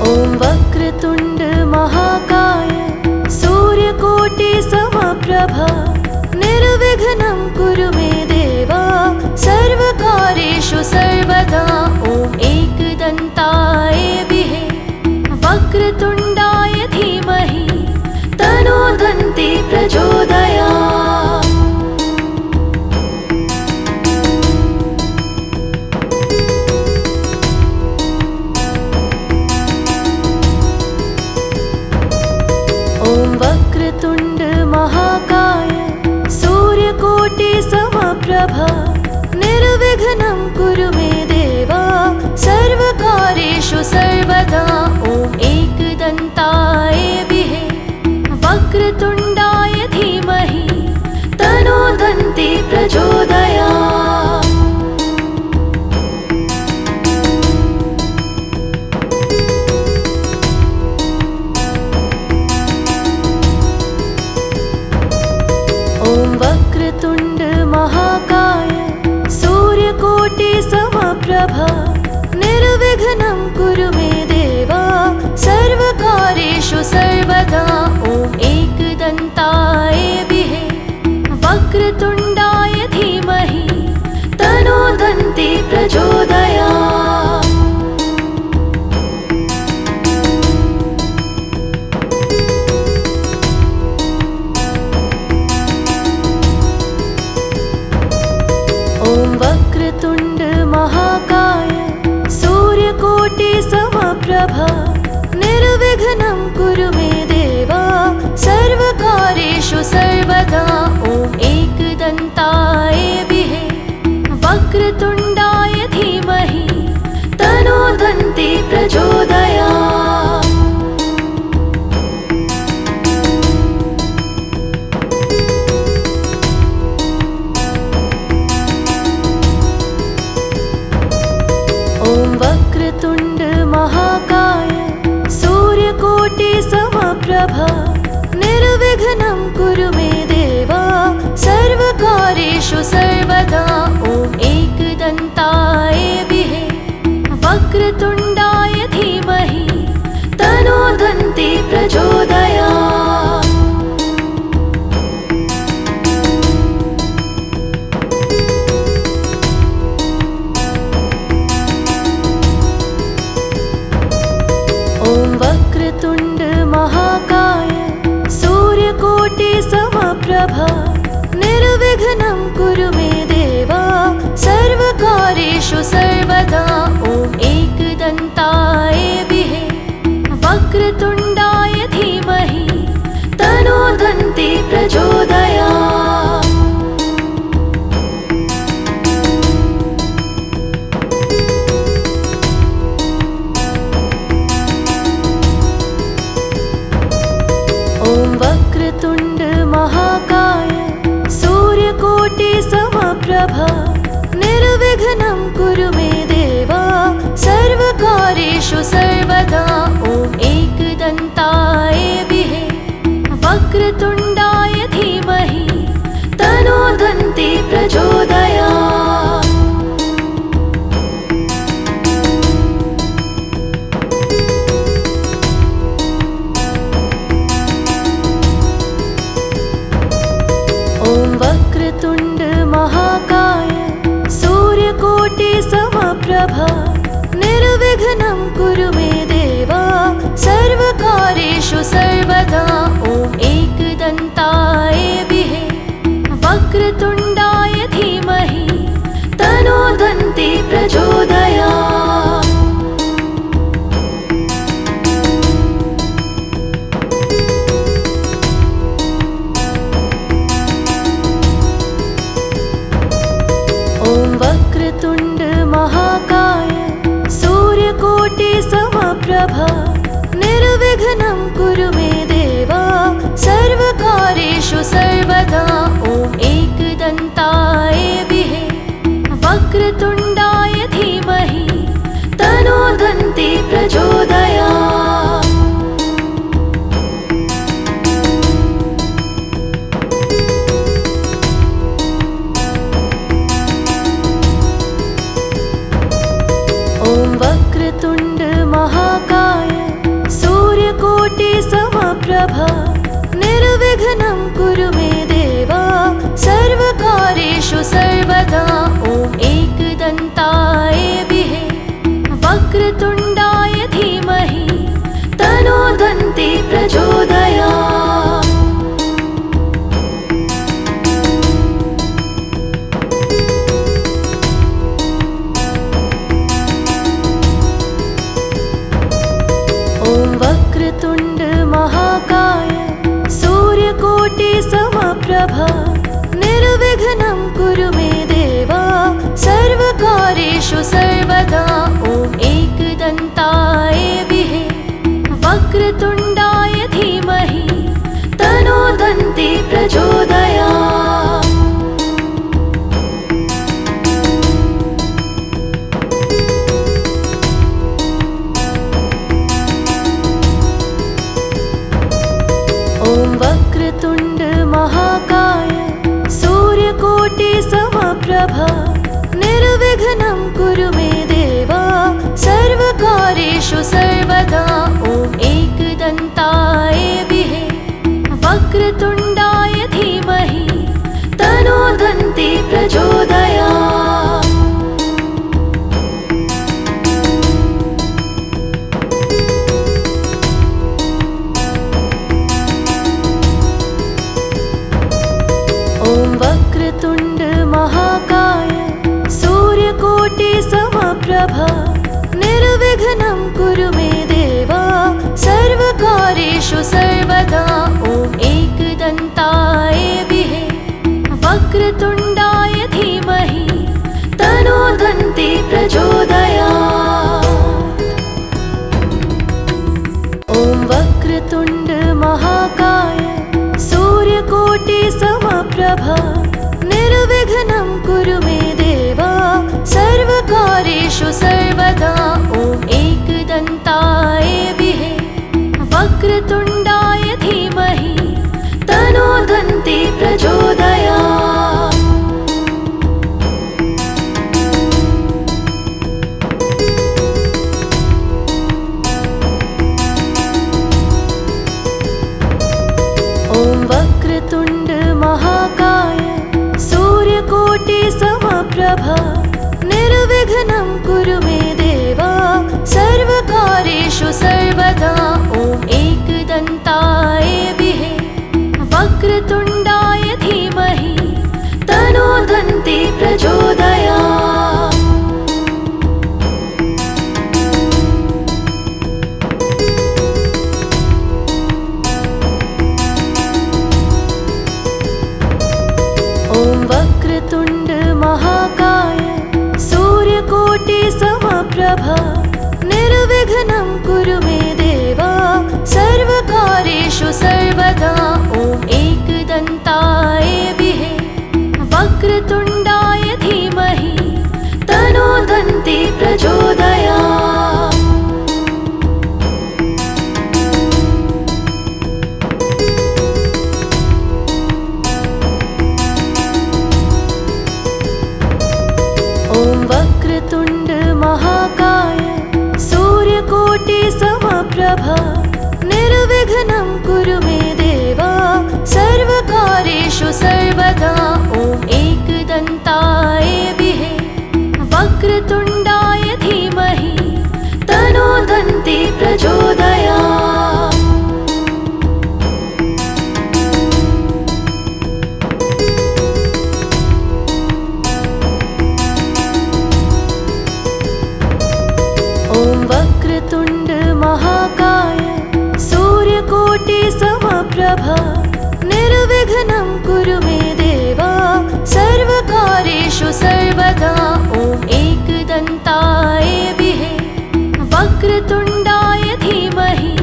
ॐ वक्रतुण्ड महाकाय सूर्यकोटि समप्रभा निर्विघ्नं कुरु मे देवा सर्वकार्येषु सर्वदा ॐ एकदन्ताय विहे वक्रतुण्डाय धीमहि तन्नो दन्ती प्रचोदयात्। ॐ वक्रतुण्ड महाकाय सूर्यकोटि समप्रभा निर्विघ्नं कुरु मे देवा सर्वकार्येषु सर्वदा ॐ एकदन्ताय विहे वक्रतुण्डाय धीमहि तन्नो दन्ती प्रचोदयात्। ॐ वक्रतुण्ड महाकाय सूर्यकोटि समप्रभा निर्विघ्नं कुरु मे देवा सर्वकार्येषु सर्वदा ॐ एकदन्ताय विहे वक्रतुण्डाय धीमहि तन्नो दन्ती प्रचोदयात्। ॐ वक्रतुण्ड महाकाय सूर्यकोटि समप्रभा निर्विघ्नं कुरु मे देवा सर्वकार्येषु सर्वदा ॐ एकदन्ताय विहे वक्र सूर्यकोटि समप्रभा निर्विघ्नं कुरु मे देवा सर्वकार्येषु सर्वदा ॐ एकदन्ताय विहे वक्रतुण्डाय धीमहि तन्नो दन्ती प्रचोदयात्। ॐ वक्रतुण्ड महाकाय सूर्यकोटि समप्रभा निर्विघ्नं कुरु मे देवा सर्वकार्येषु सर्वदा ॐ एकदन्ताय विहे वक्रतुण्डाय धीमहि तन्नो दन्ती प्रचोदयात्। ॐ वक्रतुण्ड महाकाय सूर्यकोटि समप्रभा निर्विघ्नं कुरु मे देवा सर्वकार्येषु सर्वदा ॐ एकदन्ताय विहे वक्रतुण्डाय धीमहि तन्नो दन्ती प्रचोदयात्। ॐ वक्रतुण्ड महाकाय सूर्यकोटि समप्रभा निर्विघ्नं कुरु मे देवा सर्वकार्येषु सर्वदा ॐ एकदन्ताय विहे वक्रतुण्डाय धीमहि तन्नो दन्ती प्रचोदयात्। ॐ वक्रतुण्ड महाकाय सूर्यकोटि समप्रभा निर्विघ्नं कुरु मे देवा सर्वकार्येषु सर्वदा ॐ एकदन्ताय विहे वक्रतुण्डाय धीमहि तन्नो दन्ती प्रचोदयात्। ॐ वक्रतुण्ड महाकाय सूर्यकोटि समप्रभा निर्विघ्नं कुरु मे देवा सर्वकार्येषु सर्वदा ॐ एकदन्ताय विहे वक्रतुण्डाय धीमहि तन्नो दन्ती प्रचोदयात्। ॐ वक्रतुण्ड महाकाय सूर्यकोटि समप्रभा निर्विघ्नं कुरु मे देवा सर्वकार्येषु सर्वदा ॐ एकदन्ताय विहे वक्रतुण्डाय धीमहि तन्नो दन्ती प्रचोदयात्। ॐ वक्रतुण्ड महाकाय सूर्यकोटि समप्रभा निर्विघ्नं कुरु मे देवा सर्वकार्येषु सर्वदा ॐ एकदन्ताय विहे वक्रतुण्डाय धीमहि तन्नो दन्ती प्रचोदयात्। ॐ वक्रतुण्ड महाकाय सूर्यकोटि समप्रभा निर्विघ्नं कुरु मे देवा सर्वकार्येषु सर्वदा ॐ एकदन्ताय विहे वक्रतुण्डाय धीमहि तन्नो दन्ती प्रचोदयात्। ॐ वक्रतुण्ड महाकाय सूर्यकोटि समप्रभा निर्विघ्नं कुरु मे देवा सर्वकार्येषु सर्वदा ॐ एकदन्ताय विहे वक्रतुण्डाय प्रचोदयात्। ॐ वक्रतुण्ड महाकाय सूर्यकोटि समप्रभा निर्विघ्नं कुरु मे देव सर्वकार्येषु सर्वदा। ॐ एकदन्ताय विहे वक्रतुण्डाय धीमहि तन्नो दन्ती प्रचोदयात्। ॐ वक्रतुण्ड महाकाय सूर्यकोटि समप्रभा निर्विघ्नं कुरु मे देव सर्वकार्येषु सर्वदा। ॐ एकदन्ताय विहे वक्रतुण्डाय धीमहि तन्नो दन्ती प्रचोदयात्। ॐ वक्रतुण्ड महाकाय सूर्यकोटि समप्रभा निर्विघ्नं कुरु मे देव सर्वकार्येषु सर्वदा। ॐ एकदन्ताय विहे वक्रतुण्डाय धीमहि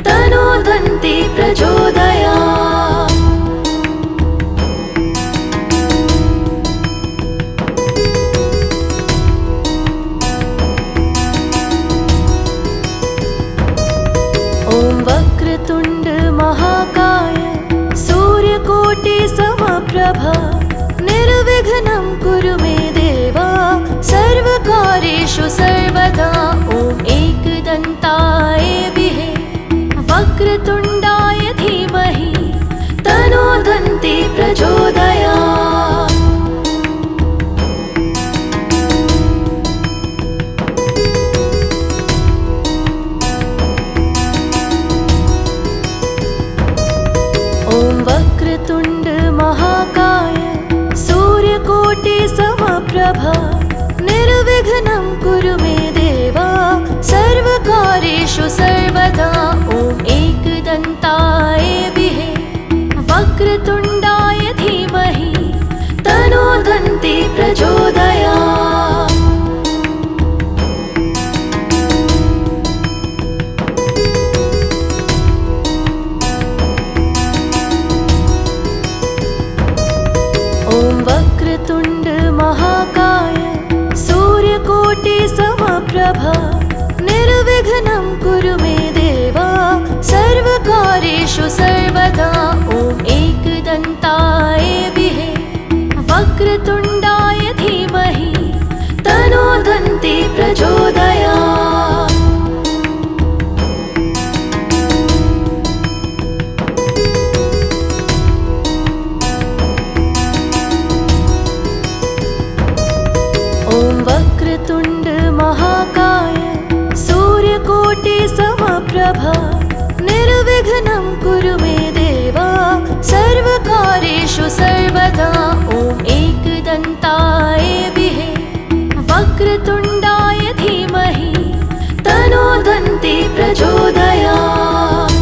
तन्नो दन्ती प्रचोदयात्। ॐ वक्रतुण्ड महाकाय सूर्यकोटि समप्रभा निर्विघ्नं कुरु मे देव सर्वकार्येषु सर्वदा। ॐ एकदन्ताय विहे वक्रतुण्डाय धीमहि तन्नो दन्ती प्रचोदयात्। ॐ वक्रतुण्ड महाकाय सूर्यकोटि समप्रभा निर्विघ्नं कुरु मे देव सर्वकार्येषु सर्वदा। ॐ एकदन्ताय विहे वक्रतुण्डाय धीमहि तन्नो दन्ती प्रचोदयात्। ॐ वक्रतुण्ड महाकाय सूर्यकोटि समप्रभा निर्विघ्नं कुरु मे देव सर्वकार्येषु सर्वदा। ॐ एकदन्ताय विहे वक्रतुण्डाय धीमहि तन्नो दन्ती प्रचोदयात्। ॐ वक्रतुण्ड महाकाय सूर्यकोटि समप्रभा निर्विघ्नं कुरु मे देव सर्वकार्येषु सर्वदा। ॐ एकदन्ताय विहे वक्रतुण्डाय धीमहि तन्नो दन्ती प्रचोदयात्।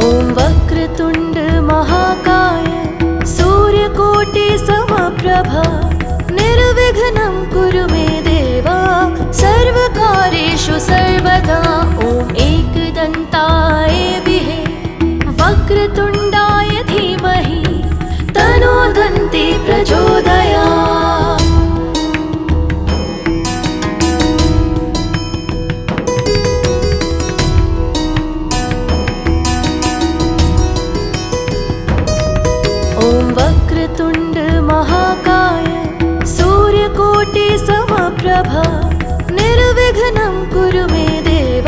ॐ वक्रतुण्ड महाकाय सूर्यकोटि समप्रभा निर्विघ्नं कुरु मे देव सर्वकार्येषु सर्वदा। ॐ एकदन्ताय विहे वक्रतुण्डाय धीमहि तन्नो दन्ती प्रचोदयात्। ॐ वक्रतुण्ड महाकाय सूर्यकोटि समप्रभा निर्विघ्नं कुरु मे देव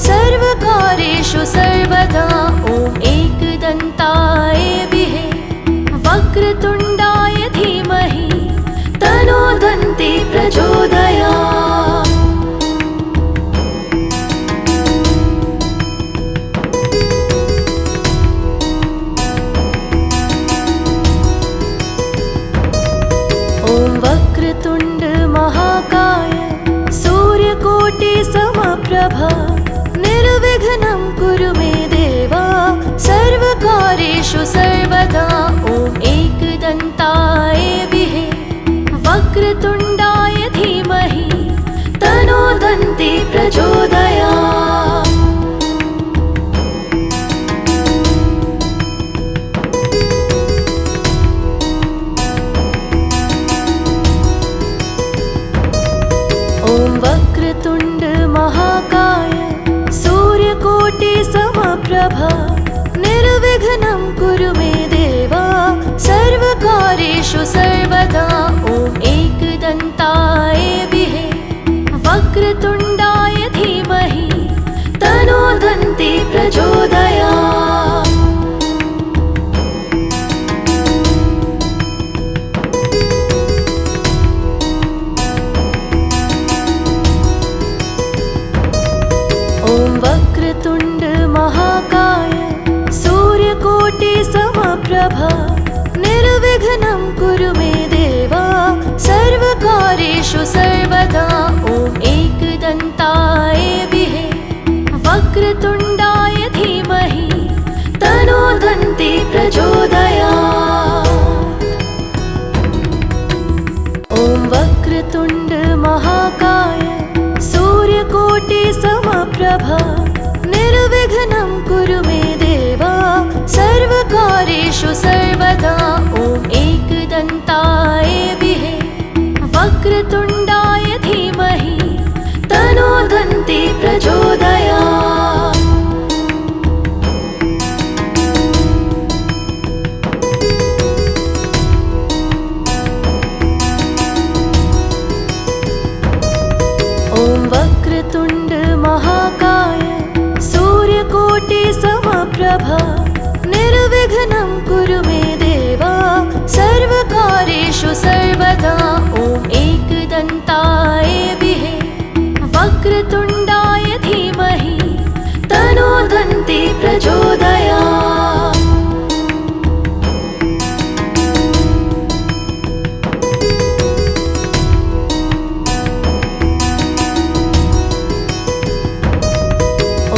सर्वकार्येषु सर्वदा। ॐ एकदन्ताय विहे वक्रतुण्डाय धीमहि तन्नो दन्ती प्रचोदयात्। समप्रभा निर्विघ्नं कुरु मे देवा सर्वकार्येषु सर्वदा ॐ एकदन्ताय विहे वक्रतुण्डाय धीमहि तन्नो दन्ती प्रचोदयात्। ॐ वक्रतुण्ड महाकाय सूर्यकोटि समप्रभा निर्विघ्नं कुरु मे देवा सर्वकार्येषु सर्वदा ॐ एकदन्ताय विहे वक्रतुण्डाय धीमहि तन्नो दन्ती प्रचोदयात्। ॐ वक्रतुण्ड महाकाय सूर्यकोटि समप्रभा निर्विघ्नं कुरु मे देवा सर्वकार्येषु सर्वदा ॐ एकदन्ताय विहे वक्रतुण्डाय धीमहि तन्नो दन्ती प्रचोदयात्। ॐ वक्रतुण्ड महाकाय सूर्यकोटि समप्रभा निर्विघ्नं कुरु मे देवा सर्वकार्येषु सर्वदा ॐ एकदन्ताय विहे वक्रतुण्डाय धीमहि तन्नो दन्ती प्रचोदयात्। ॐ वक्रतुण्ड महाकाय सूर्यकोटि समप्रभा निर्विघ्नं कुरु मे देवा सर्वकार्येषु सर्वदा ॐ एकदन्ताय विहे वक्रतुण्डाय धीमहि तन्नो दन्ती प्रचोदयात्।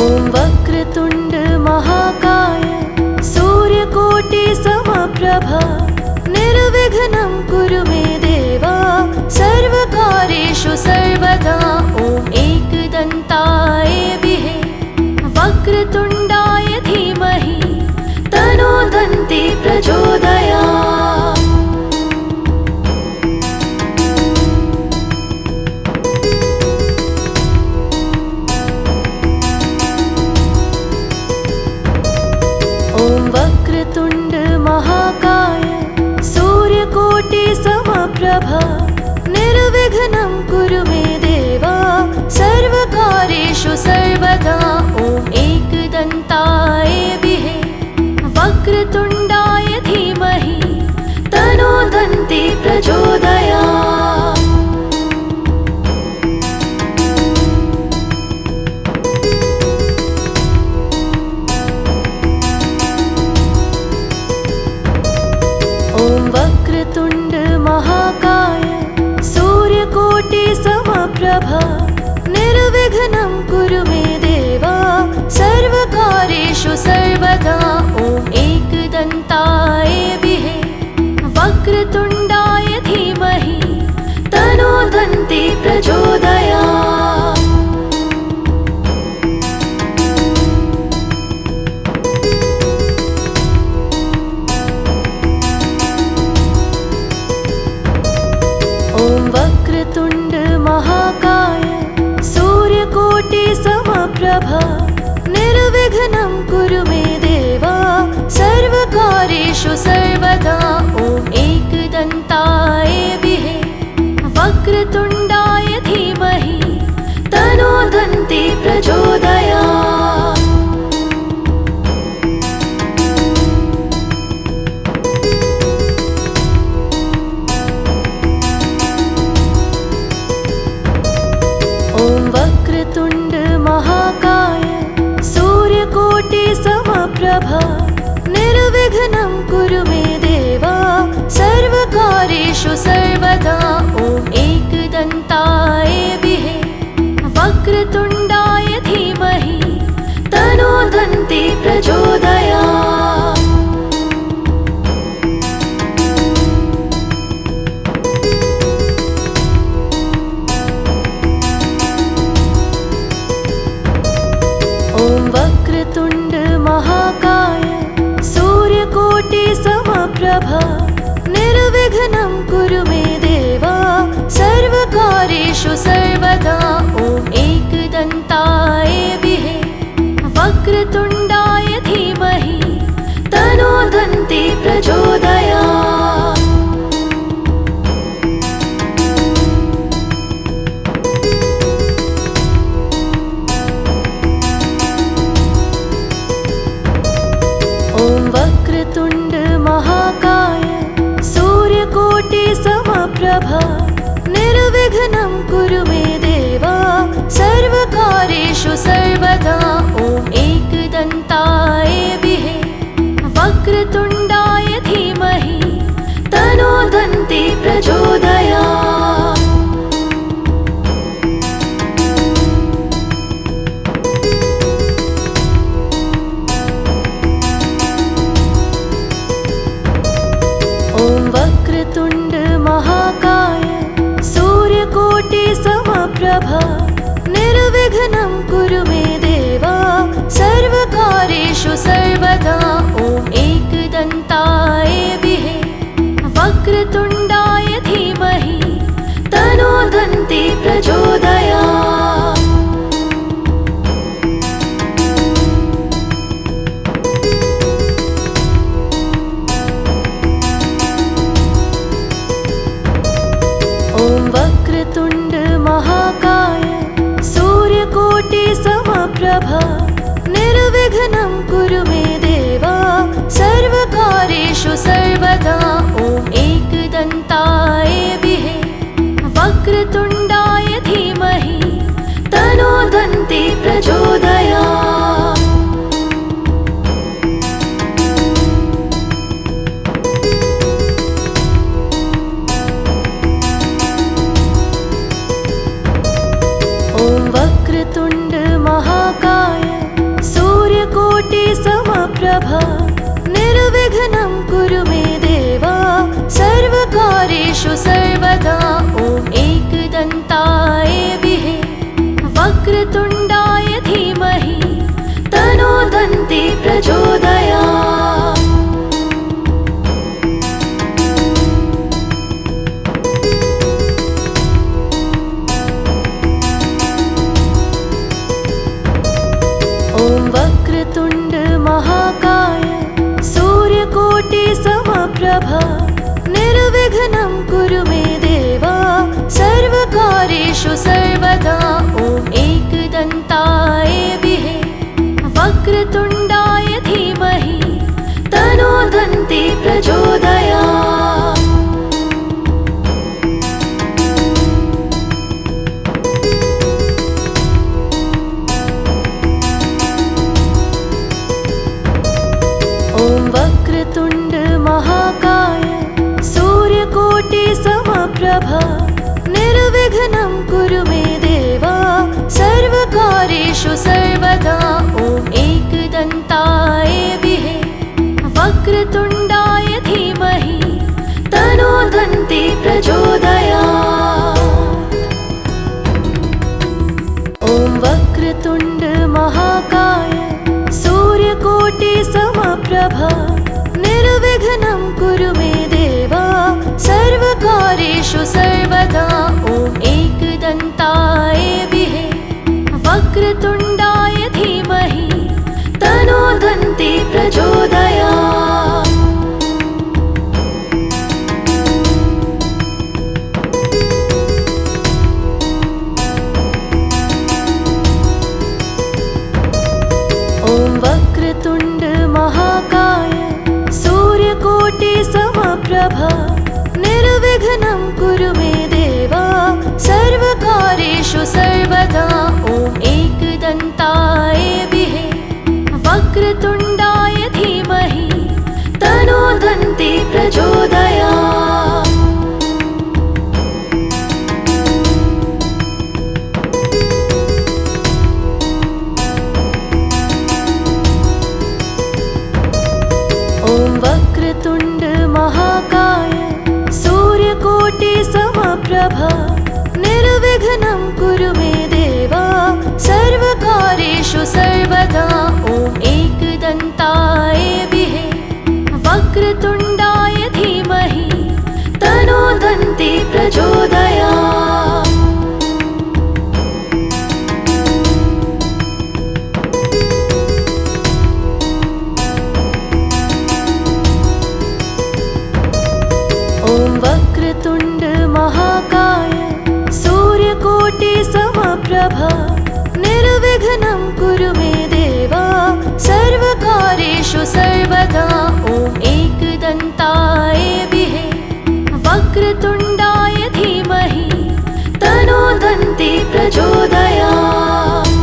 ॐ वक्रतुण्ड महाकाय सूर्यकोटि समप्रभा निर्विघ्नं कुरु मे देवा सर्वकार्येषु सर्वदा ॐ एकदन्ताय विहे वक्रतुण्डाय धीमहि तन्नो दन्ती प्रचोदयात्। ॐ वक्रतुण्ड महाकाय सूर्यकोटि समप्रभा निर्विघ्नं कुरु मे देवा सर्वकार्येषु सर्वदा ॐ एकदन्ताय विहे वक्रतुण्डाय धीमहि तन्नो दन्ती प्रचोदयात्। ॐ वक्रतुण्ड महाकाय सूर्यकोटि समप्रभा निर्विघ्नं कुरु मे देवा सर्वकार्येषु सर्वदा ॐ एकदन्ताय विहे वक्रतुण्डाय धीमहि तन्नो दन्ती प्रचोदयात्। ॐ वक्रतुण्ड महाकाय सूर्यकोटि समप्रभा निर्विघ्नं कुरु मे देवा सर्वकार्येषु सर्वदा ॐ एकदन्ताय विहे वक्रतुण्डाय धीमहि तन्नो दन्ती प्रचोदयात्। ॐ वक्रतुण्ड महाकाय सूर्यकोटि समप्रभा निर्विघ्नं कुरु मे देवा सर्वकार्येषु सर्वदा ॐ एकदन्ताय विहे वक्रतुण्डाय वक्रतुण्ड महाकाय सूर्यकोटि समप्रभा निर्विघ्नं कुरु मे देवा सर्वकार्येषु सर्वदा ॐ एकदन्ताय विहे वक्रतुण्डाय धीमहि तन्नो दन्ती प्रचोदयात्। ॐ वक्रतुण्ड महाकाय सूर्यकोटि समप्रभा निर्विघ्नं कुरु मे देवा सर्वकार्येषु सर्वदा ॐ एकदन्ताय विहे वक्रतुण्डाय धीमहि तन्नो दन्ती प्रचोदयात्। ॐ वक्रतुण्ड महाकाय सूर्यकोटि समप्रभा निर्विघ्नं कुरु मे देवा सर्वकार्येषु सर्वदा ॐ एकदन्ताय विहे वक्रतुण्डाय धीमहि तन्नो दन्ती प्रचोदयात्। ॐ वक्रतुण्ड महाकाय सूर्यकोटि समप्रभा निर्विघ्नं कुरु मे देवा सर्वकार्येषु सर्वदा ॐ एकदन्ताय विहे वक्रतुण्डाय धीमहि तन्नो दन्ती प्रचोदयात्। ॐ वक्रतुण्ड महाकाय सूर्यकोटि समप्रभा निर्विघ्नं कुरु मे देवा सर्वकार्येषु सर्वदा ॐ एकदन्ताय विहे वक्रतुण्डाय धीमहि तन्नो दन्ती प्रचोदयात्। ॐ वक्रतुण्ड महाकाय सूर्यकोटि समप्रभा निर्विघ्नं कुरु मे देवा सर्वकार्येषु सर्वदा ॐ एकदन्ताय विहे वक्रतुण्डाय धीमहि तन्नो दन्ती प्रचोदयात्। ॐ वक्रतुण्ड महाकाय सूर्यकोटि समप्रभा निर्विघ्नं कुरु मे देवा सर्वकार्येषु सर्वदा ॐ एकदन्ताय विहे वक्रतुण्डाय धीमहि तन्नो दन्ती प्रचोदयात्। ॐ वक्रतुण्ड महाकाय सूर्यकोटि समप्रभा निर्विघ्नं कुरु मे देवा सर्वकार्येषु सर्वदा ॐ एकदन्ताय विहे वक्रतुण्डाय धीमहि तन्नो दन्ती प्रचोदयात्। ॐ वक्रतुण्ड महाकाय सूर्यकोटि समप्रभा निर्विघ्नं कुरु मे देवा सर्वकार्येषु सर्वदा ॐ एकदन्ताय विहे वक्रतुण्डाय धीमहि तन्नो दन्ती प्रचोदयात्। ॐ वक्रतुण्ड महाकाय सूर्यकोटि समप्रभा निर्विघ्नं कुरु मे देवा सर्वकार्येषु सर्वदा समप्रभा निर्विघ्नं कुरु मे देवा सर्वकार्येषु सर्वदा ॐ एकदन्ताय विहे वक्रतुण्डाय धीमहि तन्नो दन्ती प्रचोदयात्।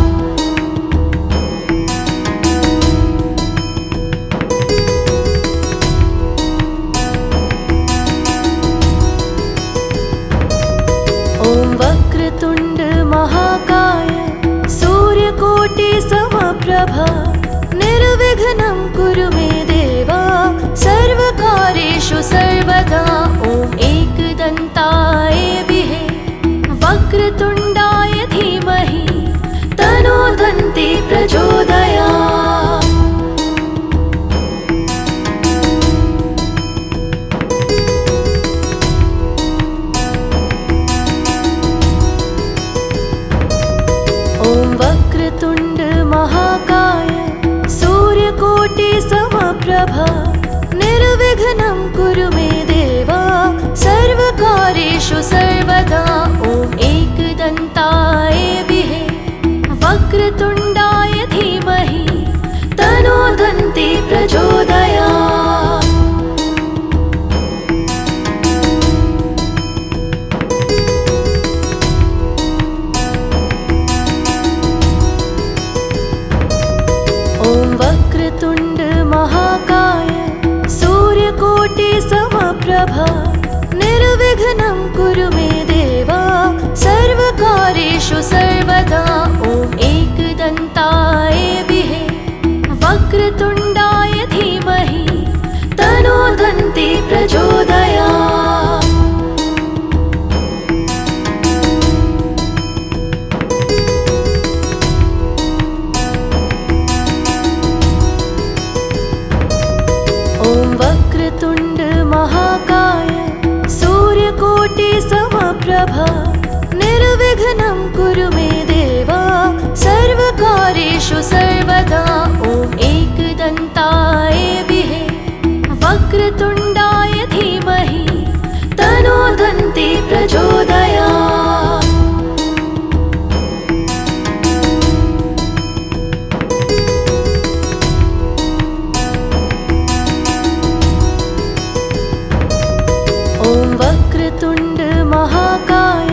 ॐ वक्रतुण्ड महाकाय सूर्यकोटि समप्रभा निर्विघ्नं कुरु मे देवा सर्वकार्येषु सर्वदा ॐ एकदन्ताय विहे वक्रतुण्डाय धीमहि तन्नो दन्ती प्रचोदयात्। ॐ वक्रतुण्ड महाकाय सूर्यकोटि समप्रभा निर्विघ्नं कुरु मे देवा सर्वकार्येषु सर्वदा ॐ एकदन्ताय विहे वक्रतुण्डाय धीमहि तन्नो दन्ती प्रचोदयात्। ॐ वक्रतुण्ड महाकाय सूर्यकोटि समप्रभा निर्विघ्नं कुरु मे देवा सर्वकार्येषु सर्वदा ॐ एकदन्ताय विहे वक्रतुण्डाय धीमहि तन्नो दन्ती प्रचोदयात्। ॐ वक्रतुण्ड महाकाय सूर्यकोटि समप्रभा निर्विघ्नं कुरु मे देवा सर्वकार्येषु सर्वदा ॐ एकदन्ताय विहे वक्रतुण्डाय धीमहि तन्नो दन्ती प्रचोदयात्। ॐ वक्रतुण्ड महाकाय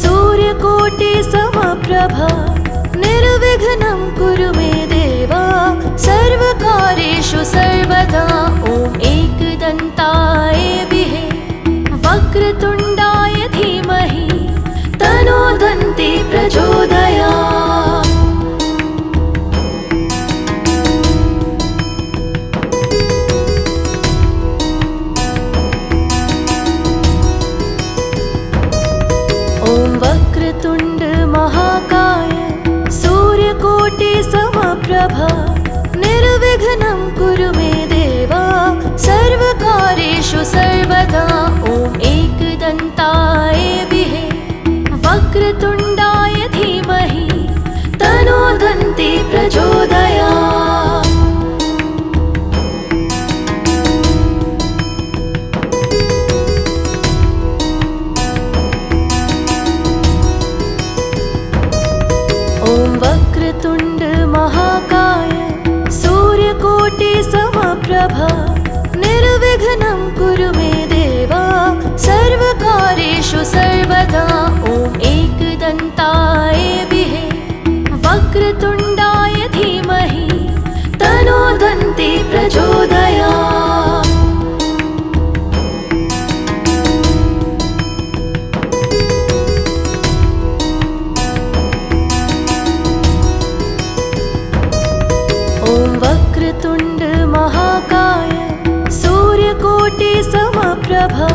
सूर्यकोटि समप्रभा निर्विघ्नं कुरु मे देवा सर्वकार्येषु सर्वदा ॐ एकदन्ताय विहे वक्रतुण्डाय धीमहि तन्नो दन्ती प्रचोदयात्। ॐ वक्रतुण्ड महाकाय सूर्यकोटि समप्रभा निर्विघ्नं कुरु मे देवा सर्वकार्येषु सर्वदा ॐ एकदन्ताय विहे वक्रतुण्डाय धीमहि तन्नो दन्ती प्रचोदयात्। ॐ वक्रतुण्ड महाकाय सूर्यकोटि समप्रभा निर्विघ्नं कुरु मे देवा सर्वकार्येषु सर्वदा ॐ एकदन्ताय विहे वक्रतुण्डाय धीमहि तन्नो दन्ती प्रचोदयात्। ॐ वक्रतुण्ड महाकाय सूर्यकोटि समप्रभा